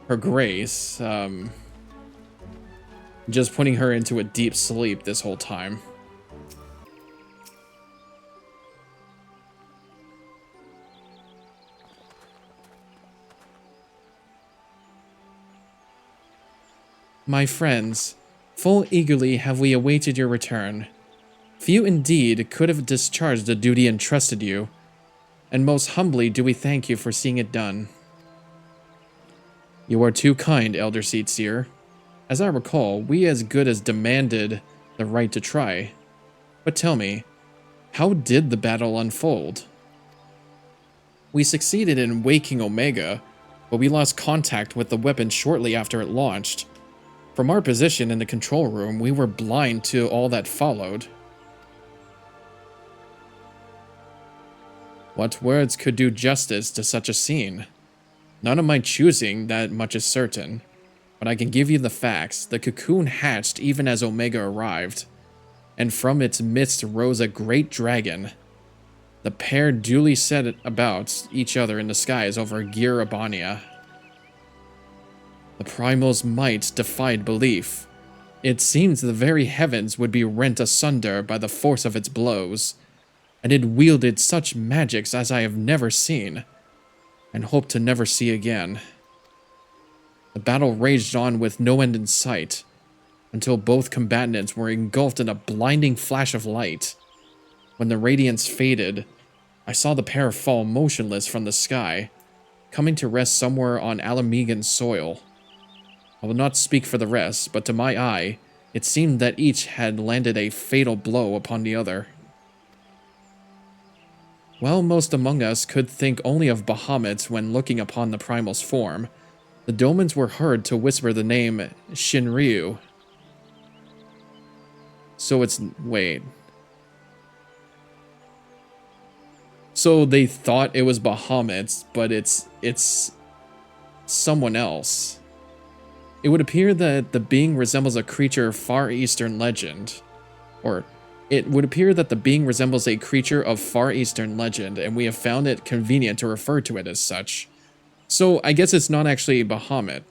A: her Grace, just putting her into a deep sleep this whole time. My friends, full eagerly have we awaited your return. Few indeed could have discharged the duty entrusted you, and most humbly do we thank you for seeing it done. You are too kind, Elder Seatseer. As I recall, we as good as demanded the right to try. But tell me, how did the battle unfold? We succeeded in waking Omega, but we lost contact with the weapon shortly after it launched. From our position in the control room, we were blind to all that followed. What words could do justice to such a scene? None of my choosing, that much is certain. But I can give you the facts. The cocoon hatched even as Omega arrived, and from its midst rose a great dragon. The pair duly set about each other in the skies over Girabania. The Primal's might defied belief. It seems the very heavens would be rent asunder by the force of its blows, and it wielded such magics as I have never seen, and hope to never see again. The battle raged on with no end in sight, until both combatants were engulfed in a blinding flash of light. When the radiance faded, I saw the pair fall motionless from the sky, coming to rest somewhere on Alamegan soil. I will not speak for the rest, but to my eye, it seemed that each had landed a fatal blow upon the other. While most among us could think only of Bahamut when looking upon the Primal's form, the Domans were heard to whisper the name Shinryu. So it's... wait. So they thought it was Bahamut, but it's someone else. It would appear that the being resembles a creature of Far Eastern legend. Or, it would appear that the being resembles a creature of Far Eastern legend, and we have found it convenient to refer to it as such. So, I guess it's not actually Bahamut.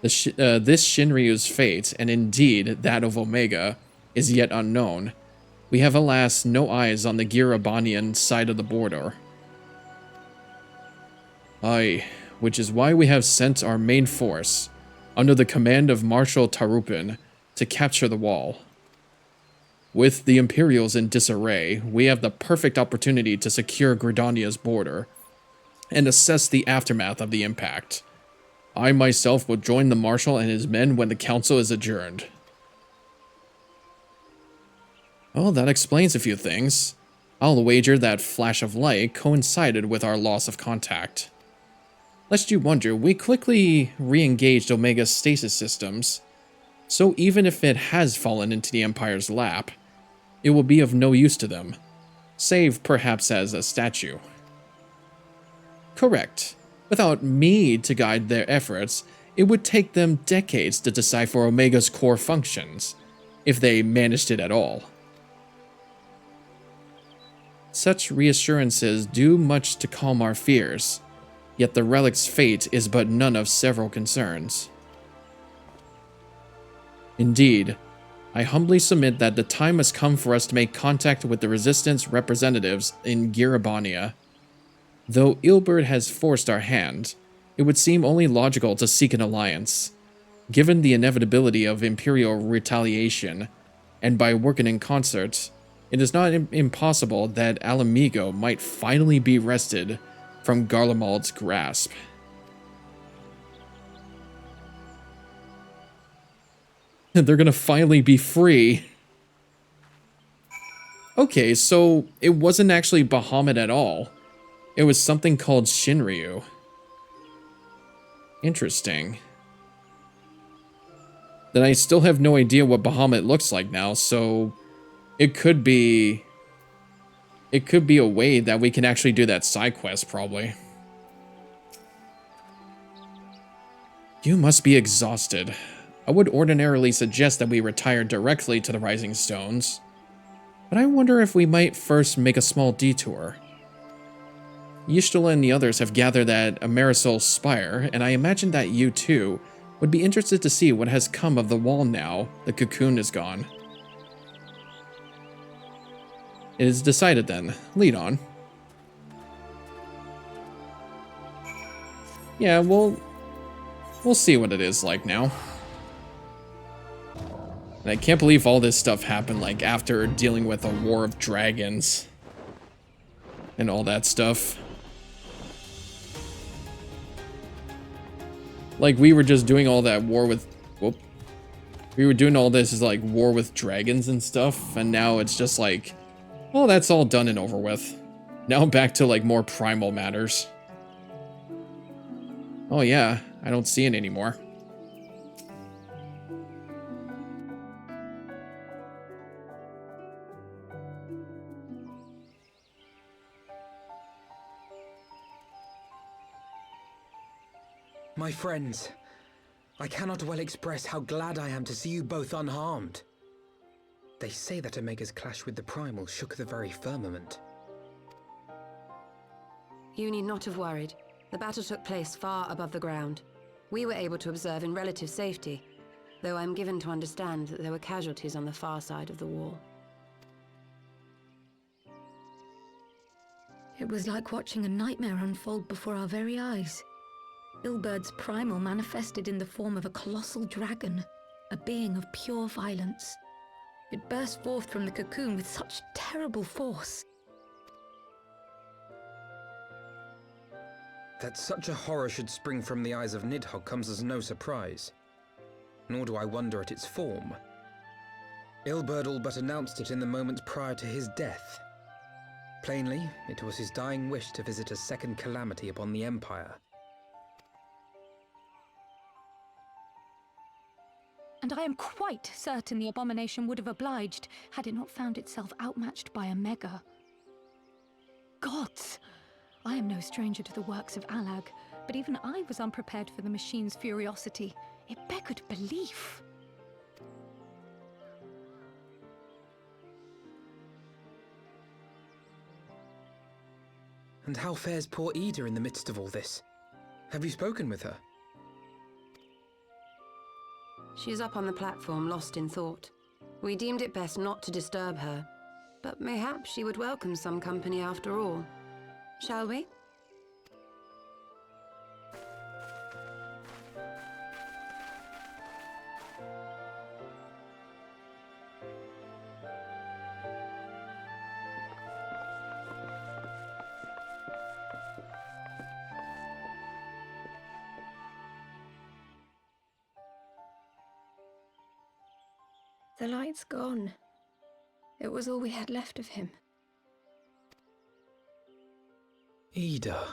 A: This Shinryu's fate, and indeed that of Omega, is yet unknown. We have, alas, no eyes on the Girabanian side of the border. Aye, which is why we have sent our main force, under the command of Marshal Tarupin, to capture the wall. With the Imperials in disarray, we have the perfect opportunity to secure Gridania's border, and assess the aftermath of the impact. I myself will join the Marshal and his men when the council is adjourned. Well, that explains a few things. I'll wager that flash of light coincided with our loss of contact. Lest you wonder, we quickly re-engaged Omega's stasis systems, so even if it has fallen into the Empire's lap, it will be of no use to them, save perhaps as a statue. Correct. Without me to guide their efforts, it would take them decades to decipher Omega's core functions, if they managed it at all. Such reassurances do much to calm our fears, yet the relic's fate is but none of several concerns. Indeed, I humbly submit that the time has come for us to make contact with the Resistance representatives in Girabania. Though Ilbert has forced our hand, it would seem only logical to seek an alliance, given the inevitability of Imperial retaliation, and by working in concert, it is not impossible that Alamigo might finally be wrested from Garlemald's grasp. They're gonna finally be free. Okay, so it wasn't actually Bahamut at all. It was something called Shinryu. Interesting. Then I still have no idea what Bahamut looks like now, so it could be a way that we can actually do that side quest, probably. You must be exhausted. I would ordinarily suggest that we retire directly to the Rising Stones, but I wonder if we might first make a small detour. Ystala and the others have gathered at Amerisol's Spire, and I imagine that you, too, would be interested to see what has come of the wall now the cocoon is gone. It is decided then. Lead on. Yeah, we'll see what it is like now. And I can't believe all this stuff happened, like, after dealing with a war of dragons. And all that stuff. Like, we were just doing all that war with... Whoop. We were doing all this as, like, war with dragons and stuff. And now it's just like... Well, that's all done and over with. Now back to, like, more primal matters. Oh, yeah. I don't see it anymore.
H: My friends, I cannot well express how glad I am to see you both unharmed. They say that Omega's clash with the Primal shook the very firmament.
K: You need not have worried. The battle took place far above the ground. We were able to observe in relative safety, though I'm given to understand that there were casualties on the far side of the wall.
E: It was like watching a nightmare unfold before our very eyes. Ilberd's primal manifested in the form of a colossal dragon, a being of pure violence. It burst forth from the cocoon with such terrible force.
H: That such a horror should spring from the eyes of Nidhogg comes as no surprise. Nor do I wonder at its form. Ilberd all but announced it in the moments prior to his death. Plainly, it was his dying wish to visit a second calamity upon the Empire.
M: And I am quite certain the abomination would have obliged had it not found itself outmatched by Omega. Gods! I am no stranger to the works of Alag, but even I was unprepared for the machine's furiosity. It beggared belief.
H: And how fares poor Ida in the midst of all this? Have you spoken with her?
K: She's up on the platform, lost in thought. We deemed it best not to disturb her, but mayhaps she would welcome some company after all. Shall we? The light's gone. It was all we had left of him.
H: Ida.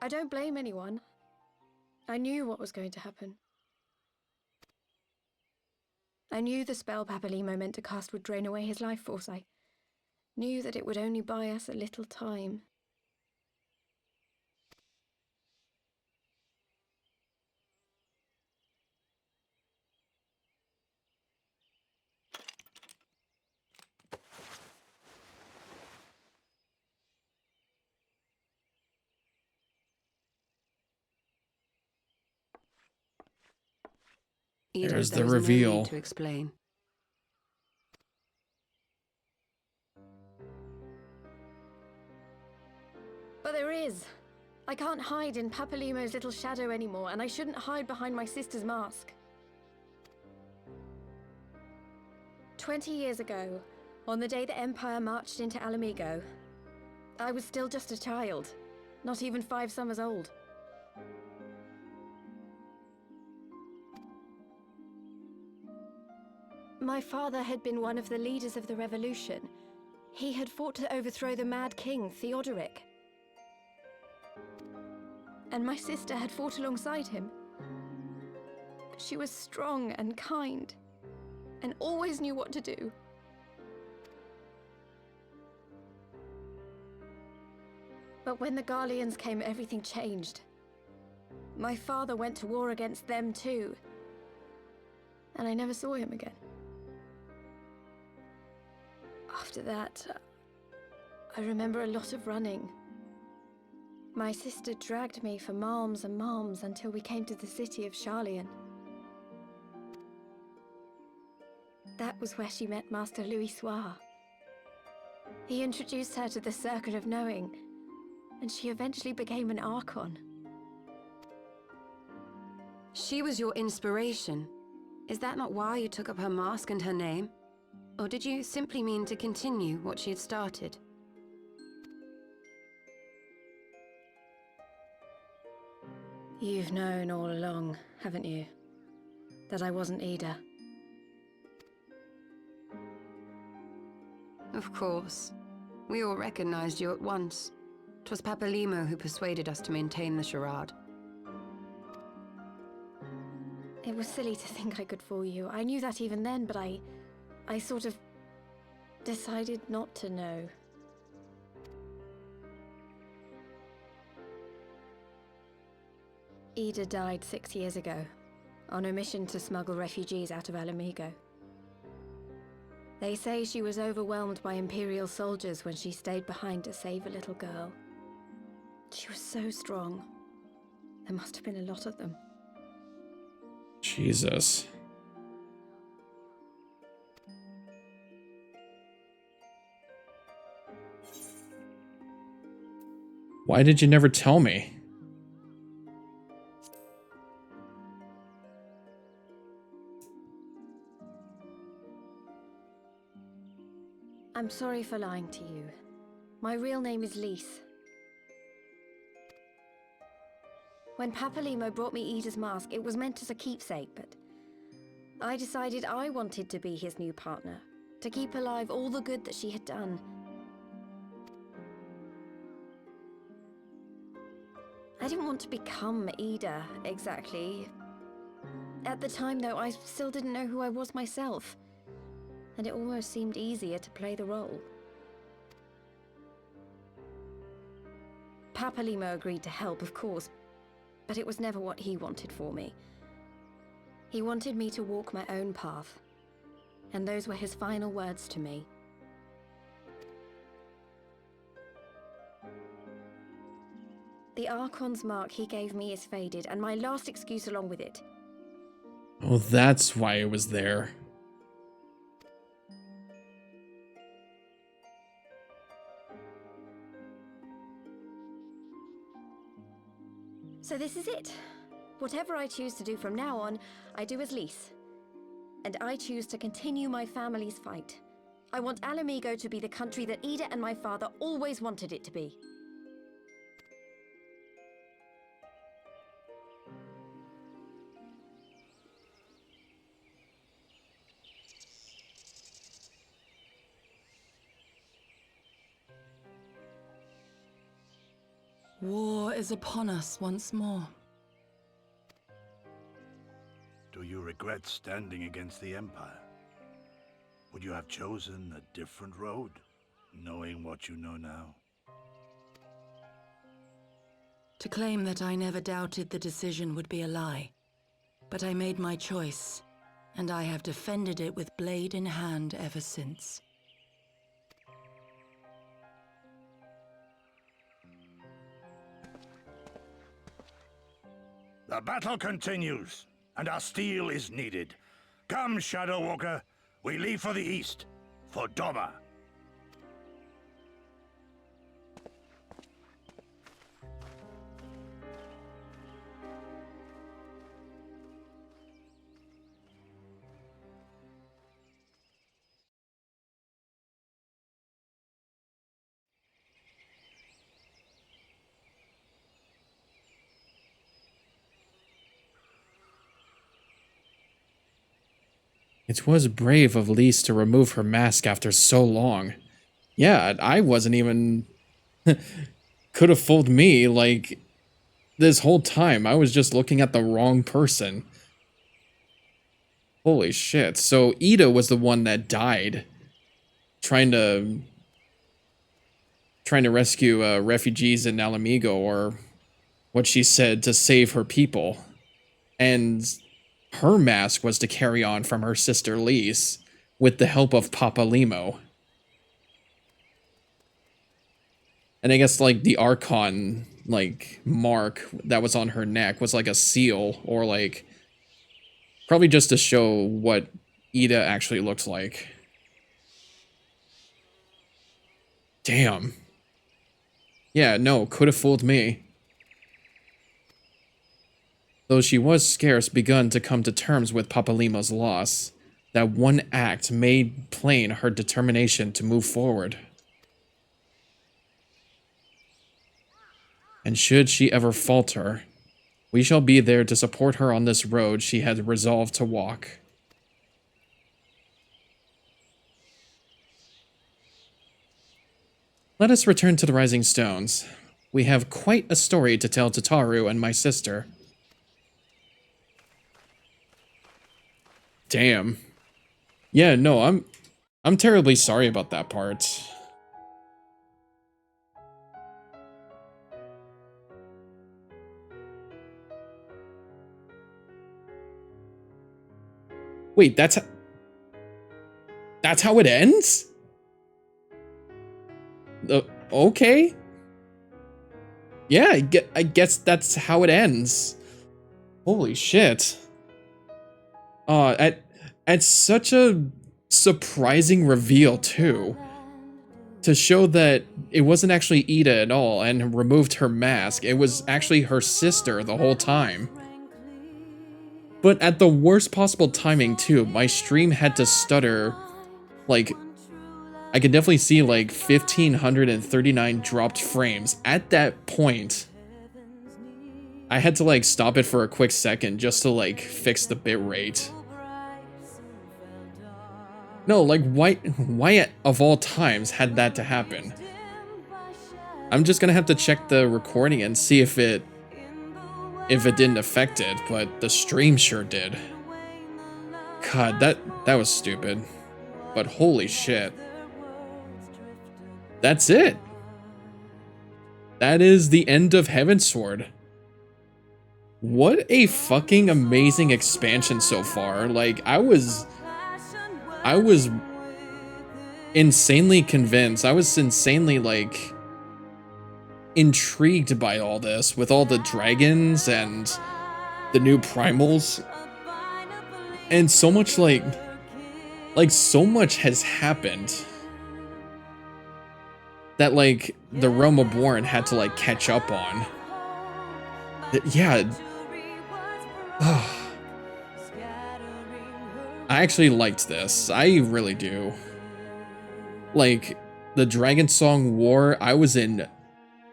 K: I don't blame anyone. I knew what was going to happen. I knew the spell Papalimo meant to cast would drain away his life force. I knew that it would only buy us a little time.
A: There's the reveal.
K: No need to explain. But there is. I can't hide in Papalimo's little shadow anymore, and I shouldn't hide behind my sister's mask. 20 years ago, on the day the Empire marched into Alamigo, I was still just a child, not even 5 summers old. My father had been one of the leaders of the revolution. He had fought to overthrow the Mad King, Theodoric.
M: and my sister had fought alongside him. But she was strong and kind, and always knew what to do. But when the Garleans came, everything changed. My father went to war against them too, and I never saw him again. After that, I remember a lot of running. My sister dragged me for malms and malms until we came to the city of Charlian. That was where she met Master Louis Soir. He introduced her to the Circle of Knowing, and she eventually became an Archon.
K: She was your inspiration. Is that not why you took up her mask and her name? Or did you simply mean to continue what she had started?
M: You've known all along, haven't you? That I wasn't Ida.
K: Of course. We all recognized you at once. 'Twas Papalimo who persuaded us to maintain the charade.
M: It was silly to think I could fool you. I knew that even then, but I sort of decided not to know. Ida died 6 years ago, on a mission to smuggle refugees out of Alamigo. They say she was overwhelmed by Imperial soldiers when she stayed behind to save a little girl. She was so strong. There must have been a lot of them.
A: Jesus. Why did you never tell me?
M: I'm sorry for lying to you. My real name is Lise. When Papalimo brought me Ida's mask, it was meant as a keepsake, but I decided I wanted to be his new partner, to keep alive all the good that she had done. I didn't want to become Ida, exactly. At the time, though, I still didn't know who I was myself, and it almost seemed easier to play the role. Papalimo agreed to help, of course, but it was never what he wanted for me. He wanted me to walk my own path, and those were his final words to me. The Archon's mark he gave me is faded, and my last excuse along with it.
A: Oh, that's why it was there.
M: So this is it. Whatever I choose to do from now on, I do as Lise. And I choose to continue my family's fight. I want Alamigo to be the country that Ida and my father always wanted it to be.
E: War is upon us once more.
B: Do you regret standing against the Empire? Would you have chosen a different road, knowing what you know now?
E: To claim that I never doubted the decision would be a lie. But I made my choice, and I have defended it with blade in hand ever since.
B: The battle continues, and our steel is needed. Come, Shadow Walker, we leave for the east, for Doma.
A: It was brave of Lise to remove her mask after so long. Yeah, I wasn't even... Could have fooled me, like... this whole time, I was just looking at the wrong person. Holy shit. So Ida was the one that died trying to rescue refugees in Alamigo, or what she said, to save her people. And her mask was to carry on from her sister Lise with the help of Papa Limo. And I guess like the Archon like mark that was on her neck was like a seal, or like probably just to show what Ida actually looked like. Damn. Yeah, no, could have fooled me. Though she was scarce begun to come to terms with Papalimo's loss, that one act made plain her determination to move forward. And should she ever falter, we shall be there to support her on this road she had resolved to walk. Let us return to the Rising Stones. We have quite a story to tell to Taru and my sister. Damn. Yeah, no, I'm terribly sorry about that part. Wait, that's how it ends? Okay. Yeah, I guess that's how it ends. Holy shit. At such a surprising reveal too. To show that it wasn't actually Ida at all and removed her mask. It was actually her sister the whole time. But at the worst possible timing too. My stream had to stutter. Like, I could definitely see like 1,539 dropped frames at that point. I had to like stop it for a quick second just to like fix the bitrate. No, like why of all times had that to happen? I'm just gonna have to check the recording and see if it didn't affect it, but the stream sure did. God, that was stupid. But holy shit. That's it. That is the end of Heavensward. What a fucking amazing expansion so far. Like, I was insanely convinced. I was insanely, like, intrigued by all this, with all the dragons and the new primals. And so much, like so much has happened that, like, the Realm Reborn had to, like, catch up on. Yeah. I actually liked this. I really do. Like, the Dragon Song War, I was in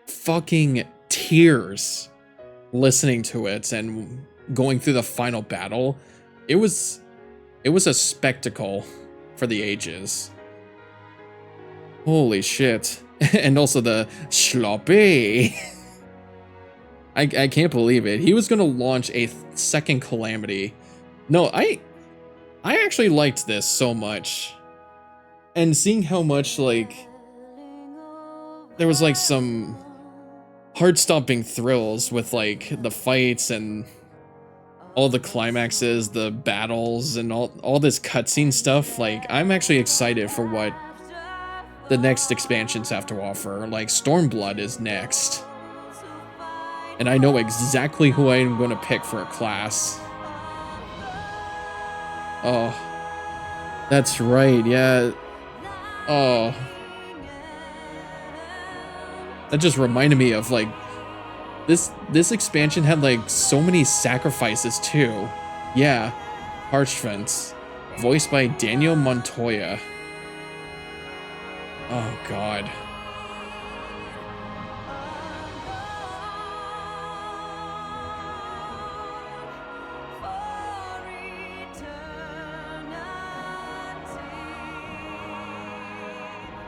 A: fucking tears listening to it and going through the final battle. It was a spectacle for the ages. Holy shit. And also the Schloppy. I can't believe it. He was gonna launch a second Calamity. No, I actually liked this so much. And seeing how much, like, there was like some heart-stopping thrills with like the fights and all the climaxes, the battles, and all this cutscene stuff. Like, I'm actually excited for what the next expansions have to offer. Like, Stormblood is next. And I know exactly who I am going to pick for a class. Oh. That's right, yeah. Oh. That just reminded me of, like, this expansion had, like, so many sacrifices, too. Yeah. Archfence. Voiced by Daniel Montoya. Oh, God.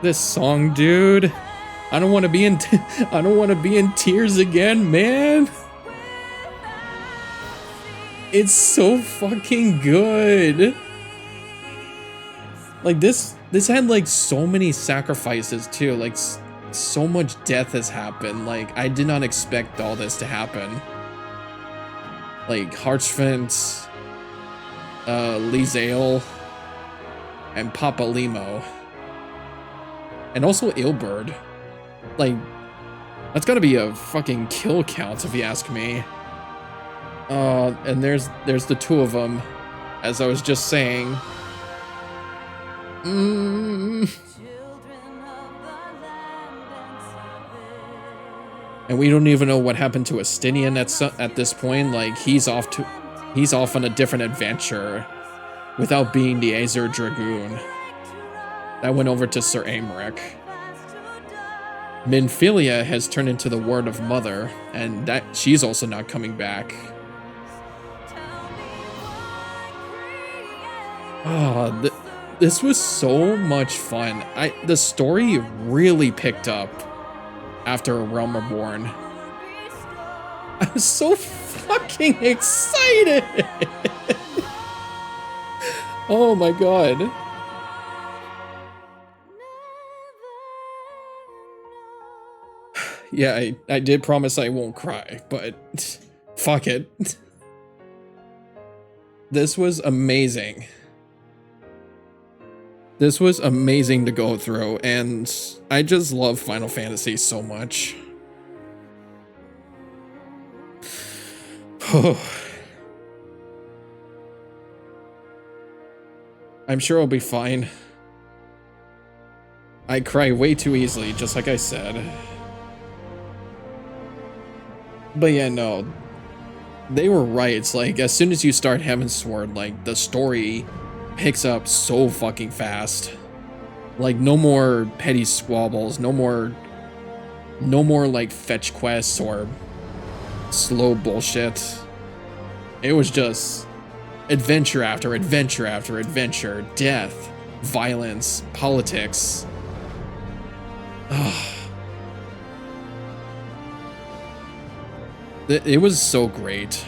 A: This song, dude. I don't want to be in tears again, man. It's so fucking good. Like this had like so many sacrifices too. Like so much death has happened. Like I did not expect all this to happen. Like Harchfant, Lizael, and Papa Limo. And also Ilberd. Like, that's gotta be a fucking kill count if you ask me. And there's the two of them, as I was just saying. And we don't even know what happened to Estinian at this point. Like he's off on a different adventure without being the Azer Dragoon. That went over to Sir Aymeric. Minfilia has turned into the Word of Mother, and that she's also not coming back. Oh, this was so much fun. The story really picked up after A Realm Reborn. I'm so fucking excited! Oh my god. Yeah, I did promise I won't cry, but fuck it. This was amazing. This was amazing to go through, and I just love Final Fantasy so much. I'm sure I'll be fine. I cry way too easily, just like I said. But yeah, no. They were right. It's like, as soon as you start Heavensward, like, the story picks up so fucking fast. Like, no more petty squabbles, no more like fetch quests or slow bullshit. It was just adventure after adventure after adventure, death, violence, politics. It was so great.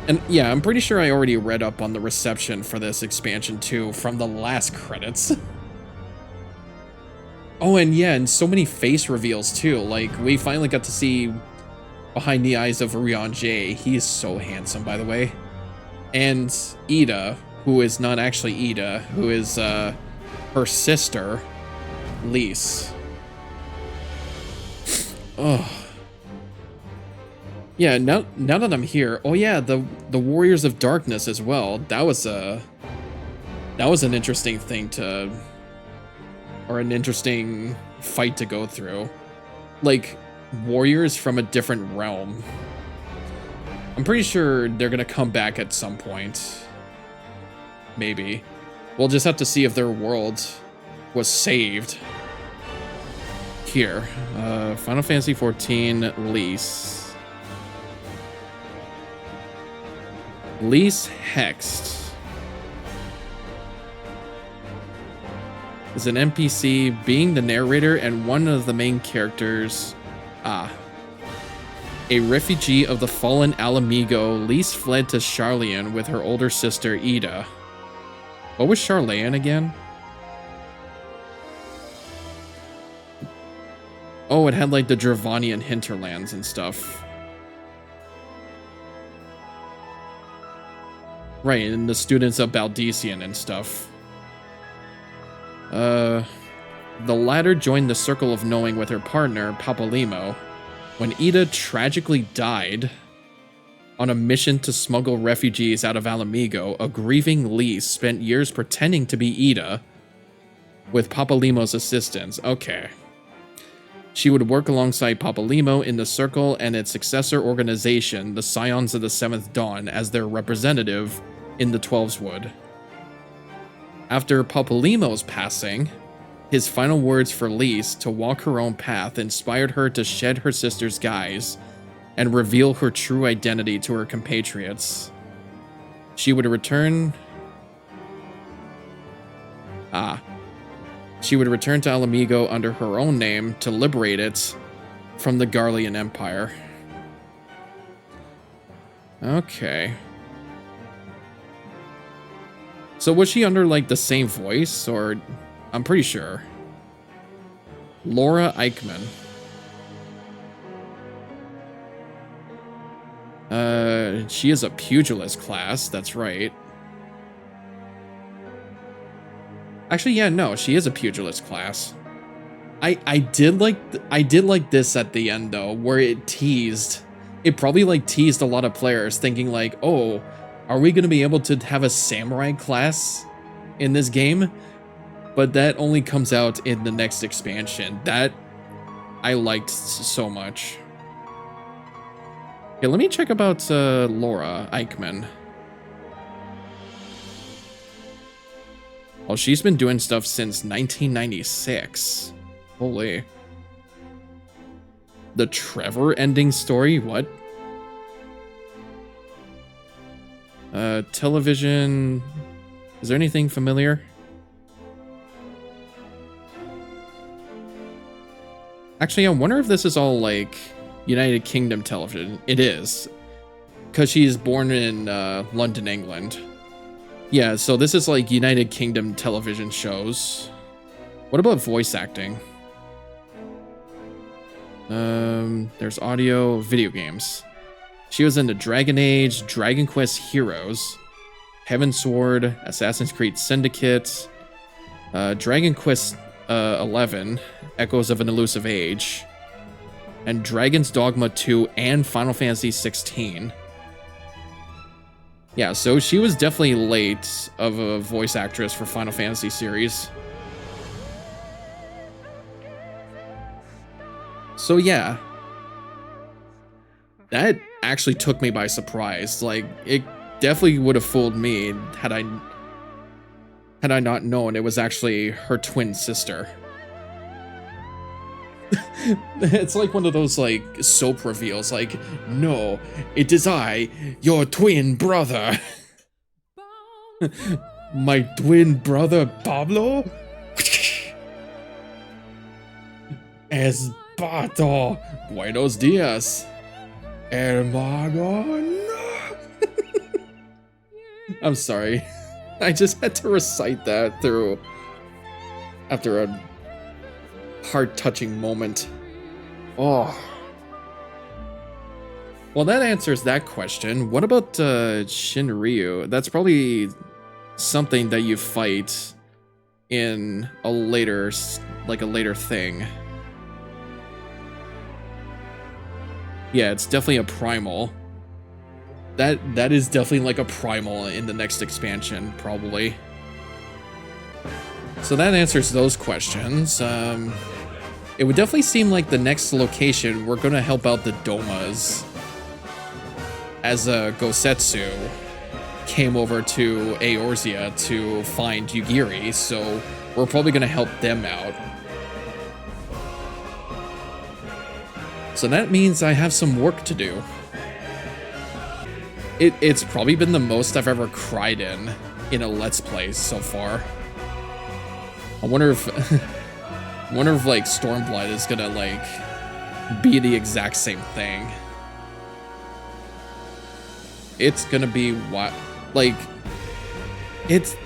A: And yeah, I'm pretty sure I already read up on the reception for this expansion too from the last credits. Oh, and yeah, and so many face reveals too. Like, we finally got to see behind the eyes of Urianger. He is so handsome, by the way. And Ida, who is not actually Ida, who is her sister, Lise. Oh. Yeah, now that I'm here, oh yeah, the Warriors of Darkness as well. That was an interesting thing or an interesting fight to go through. Like, warriors from a different realm. I'm pretty sure they're gonna come back at some point. Maybe. We'll just have to see if their world was saved. Here, Final Fantasy XIV Lise. Lise Hext is an NPC, being the narrator and one of the main characters. A refugee of the fallen Alamigo, Lise fled to Charleon with her older sister Ida. What was Charleon again? Oh, it had like the Dravanian hinterlands and stuff. Right, and the students of Baldician and stuff. The latter joined the Circle of Knowing with her partner, Papalimo, when Ida tragically died on a mission to smuggle refugees out of Alamigo. A grieving Lise spent years pretending to be Ida with Papalimo's assistance. Okay. She would work alongside Papalimo in the Circle and its successor organization, the Scions of the Seventh Dawn, as their representative in the Twelveswood. After Papalimo's passing, his final words for Lise to walk her own path inspired her to shed her sister's guise and reveal her true identity to her compatriots. She would return... She would return to Alamigo under her own name to liberate it from the Garlean Empire. Okay. So was she under, like, the same voice, or... I'm pretty sure. Laura Eichmann. She is a pugilist class, that's right. Actually, yeah, no, she is a pugilist class. I did like this at the end, though, where it teased. It probably, like, teased a lot of players, thinking, like, oh, are we going to be able to have a samurai class in this game? But that only comes out in the next expansion. That I liked so much. Okay, let me check about Laura Eichmann. Well, she's been doing stuff since 1996. Holy. The Trevor ending story? What? Television. Is there anything familiar? Actually, I wonder if this is all like United Kingdom television. It is. Because she's born in London, England. Yeah, so this is like United Kingdom television shows. What about voice acting? There's audio, video games. She was in the Dragon Age, Dragon Quest Heroes, Heavensward, Assassin's Creed Syndicate, Dragon Quest 11, Echoes of an Elusive Age, and Dragon's Dogma 2 and Final Fantasy 16. Yeah, so she was definitely late of a voice actress for Final Fantasy series. So yeah, that actually took me by surprise. Like, it definitely would have fooled me had I not known it was actually her twin sister. It's like one of those, like, soap reveals, like, no, it is I, your twin brother. My twin brother Pablo? Esparto, buenos dias, hermano. I'm sorry. I just had to recite that after a heart-touching moment. Oh. Well, that answers that question. What about Shinryu? That's probably something that you fight in a later thing. Yeah, it's definitely a primal. That is definitely like a primal in the next expansion, probably. So that answers those questions. It would definitely seem like the next location we're gonna help out the Domas, as Gosetsu came over to Eorzea to find Yugiri, so we're probably gonna help them out. So that means I have some work to do. It's probably been the most I've ever cried in a Let's Play so far. I wonder if like Stormblood is gonna like be the exact same thing. It's gonna be what, like, it's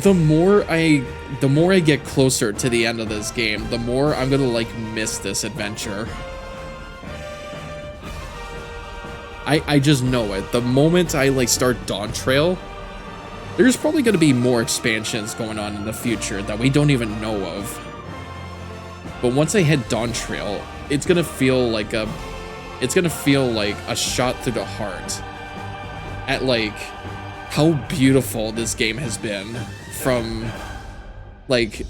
A: the more I get closer to the end of this game, the more I'm gonna like miss this adventure. I just know it. The moment I like start Dawn Trail, there's probably going to be more expansions going on in the future that we don't even know of. But once I hit Dawn Trail, it's going to feel like a shot through the heart at like how beautiful this game has been from like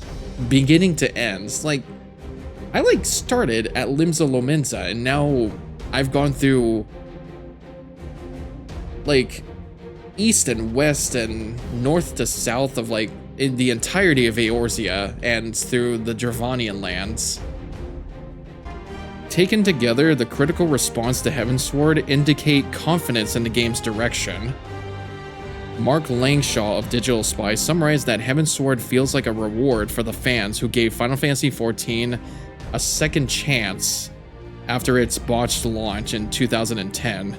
A: beginning to end. Like, I like started at Limsa Lominsa and now I've gone through like east and west and north to south of like in the entirety of Eorzea and through the Dravanian lands. Taken together, the critical response to Heavensward indicate confidence in the game's direction. Mark Langshaw of Digital Spy summarized that Heavensward feels like a reward for the fans who gave Final Fantasy XIV a second chance after its botched launch in 2010.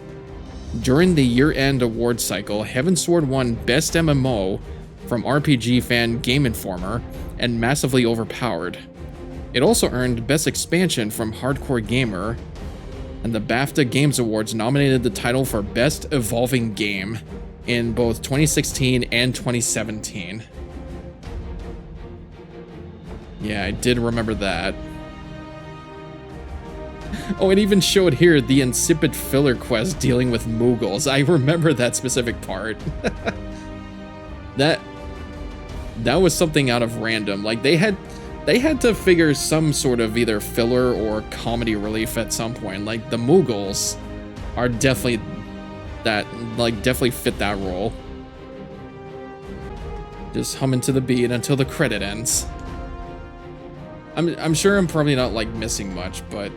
A: During the year-end award cycle, Heavensward won Best MMO from RPG fan Game Informer and Massively Overpowered. It also earned Best Expansion from Hardcore Gamer, and the BAFTA Games Awards nominated the title for Best Evolving Game in both 2016 and 2017. Yeah, I did remember that. Oh, it even showed here the insipid filler quest dealing with Mughals. I remember that specific part. That was something out of random. Like, they had to figure some sort of either filler or comedy relief at some point. Like, the Mughals are definitely definitely fit that role. Just humming to the beat until the credit ends. I'm sure I'm probably not like missing much, but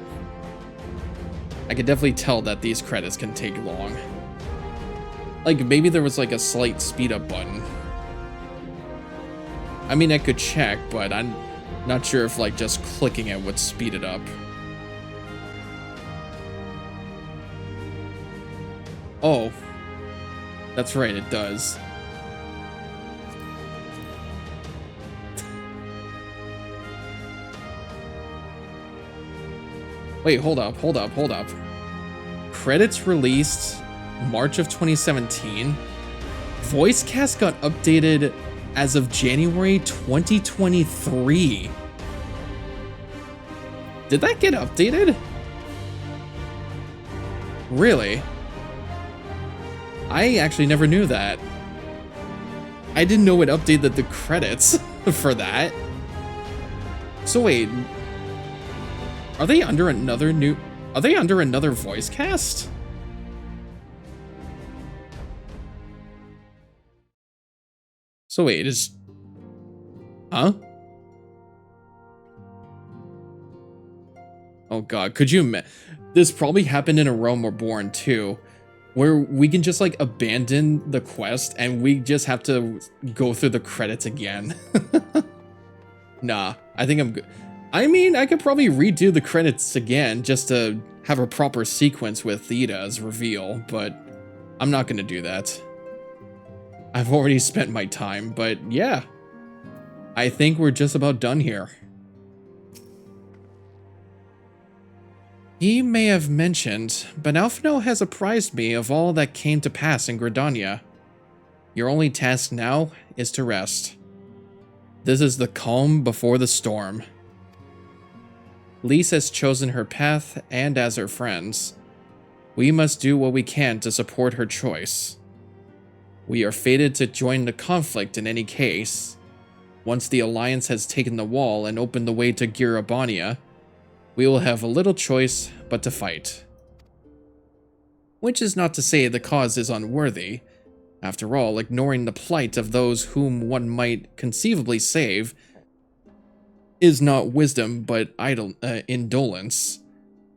A: I could definitely tell that these credits can take long. Like, maybe there was like a slight speed up button. I mean, I could check, but I'm not sure if like just clicking it would speed it up. Oh, that's right, it does. Wait, hold up. Credits released March of 2017. Voice cast got updated as of January 2023. Did that get updated? Really? I actually never knew that. I didn't know it updated the credits for that. So wait, are they under another voice cast? So wait, huh? Oh god, could you this probably happened in A Realm Reborn too, where we can just like abandon the quest and we just have to go through the credits again. Nah, I think I'm good. I mean, I could probably redo the credits again just to have a proper sequence with Theta's reveal, but I'm not gonna do that. I've already spent my time, but yeah. I think we're just about done here. He may have mentioned, but Alphino has apprised me of all that came to pass in Gridania. Your only task now is to rest. This is the calm before the storm. Lise has chosen her path, and as her friends, we must do what we can to support her choice. We are fated to join the conflict in any case. Once the Alliance has taken the wall and opened the way to Girabania, we will have a little choice but to fight. Which is not to say the cause is unworthy. After all, ignoring the plight of those whom one might conceivably save is not wisdom but indolence.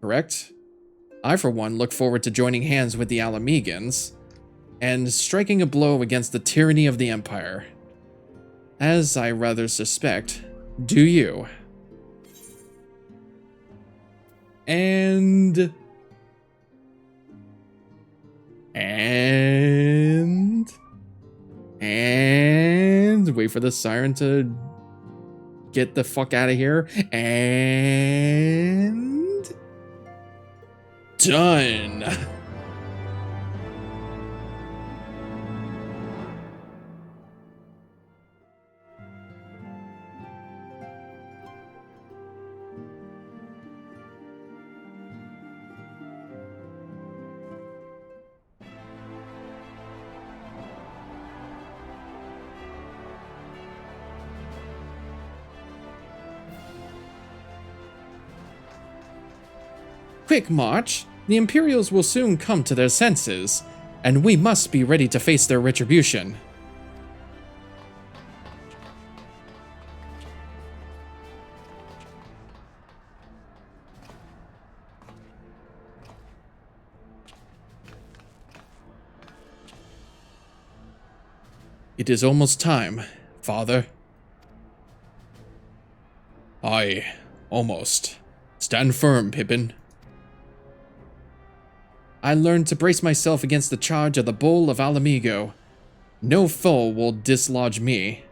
A: Correct? I, for one, look forward to joining hands with the Alamegans and striking a blow against the tyranny of the Empire. As I rather suspect, do you. And wait for the siren to get the fuck out of here. And done. Quick, March! The Imperials will soon come to their senses, and we must be ready to face their retribution. It is almost time, Father. Aye, almost. Stand firm, Pippin. I learned to brace myself against the charge of the Bull of Alamigo. No foe will dislodge me.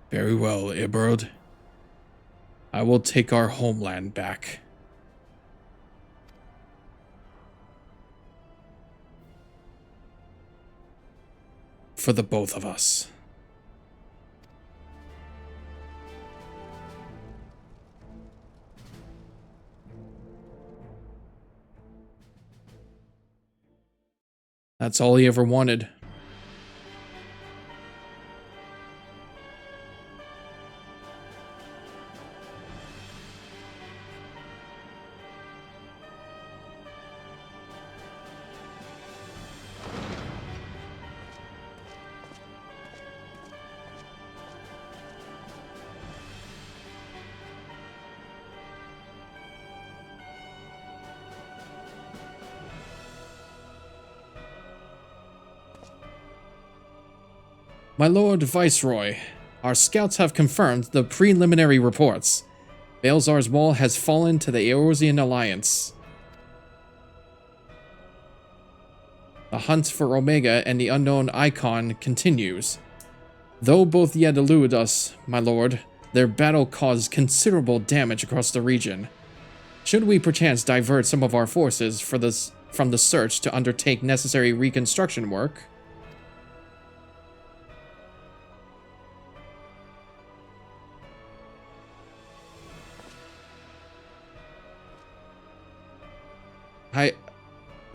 A: Very well, Iberod. I will take our homeland back. For the both of us. That's all he ever wanted. My Lord Viceroy, our scouts have confirmed the preliminary reports. Balzar's wall has fallen to the Eorzean Alliance. The hunt for Omega and the unknown Icon continues. Though both yet elude us, my lord, their battle caused considerable damage across the region. Should we perchance divert some of our forces from the search to undertake necessary reconstruction work?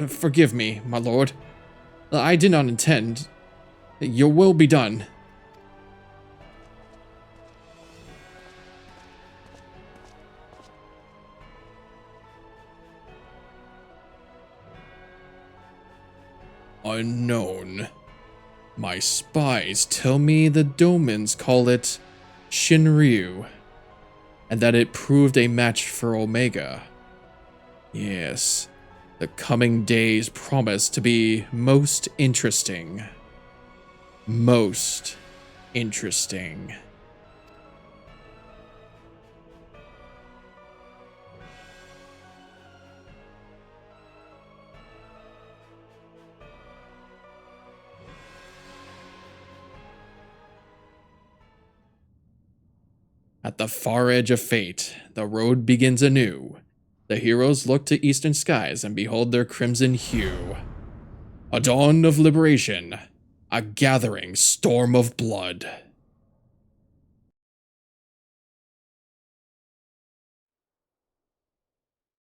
A: Forgive me, my lord. I did not intend. Your will be done. Unknown. My spies tell me the Domans call it Shinryu, and that it proved a match for Omega. Yes. The coming days promise to be most interesting. Most interesting. At the far edge of fate, the road begins anew. The heroes look to eastern skies and behold their crimson hue. A dawn of liberation, a gathering storm of blood.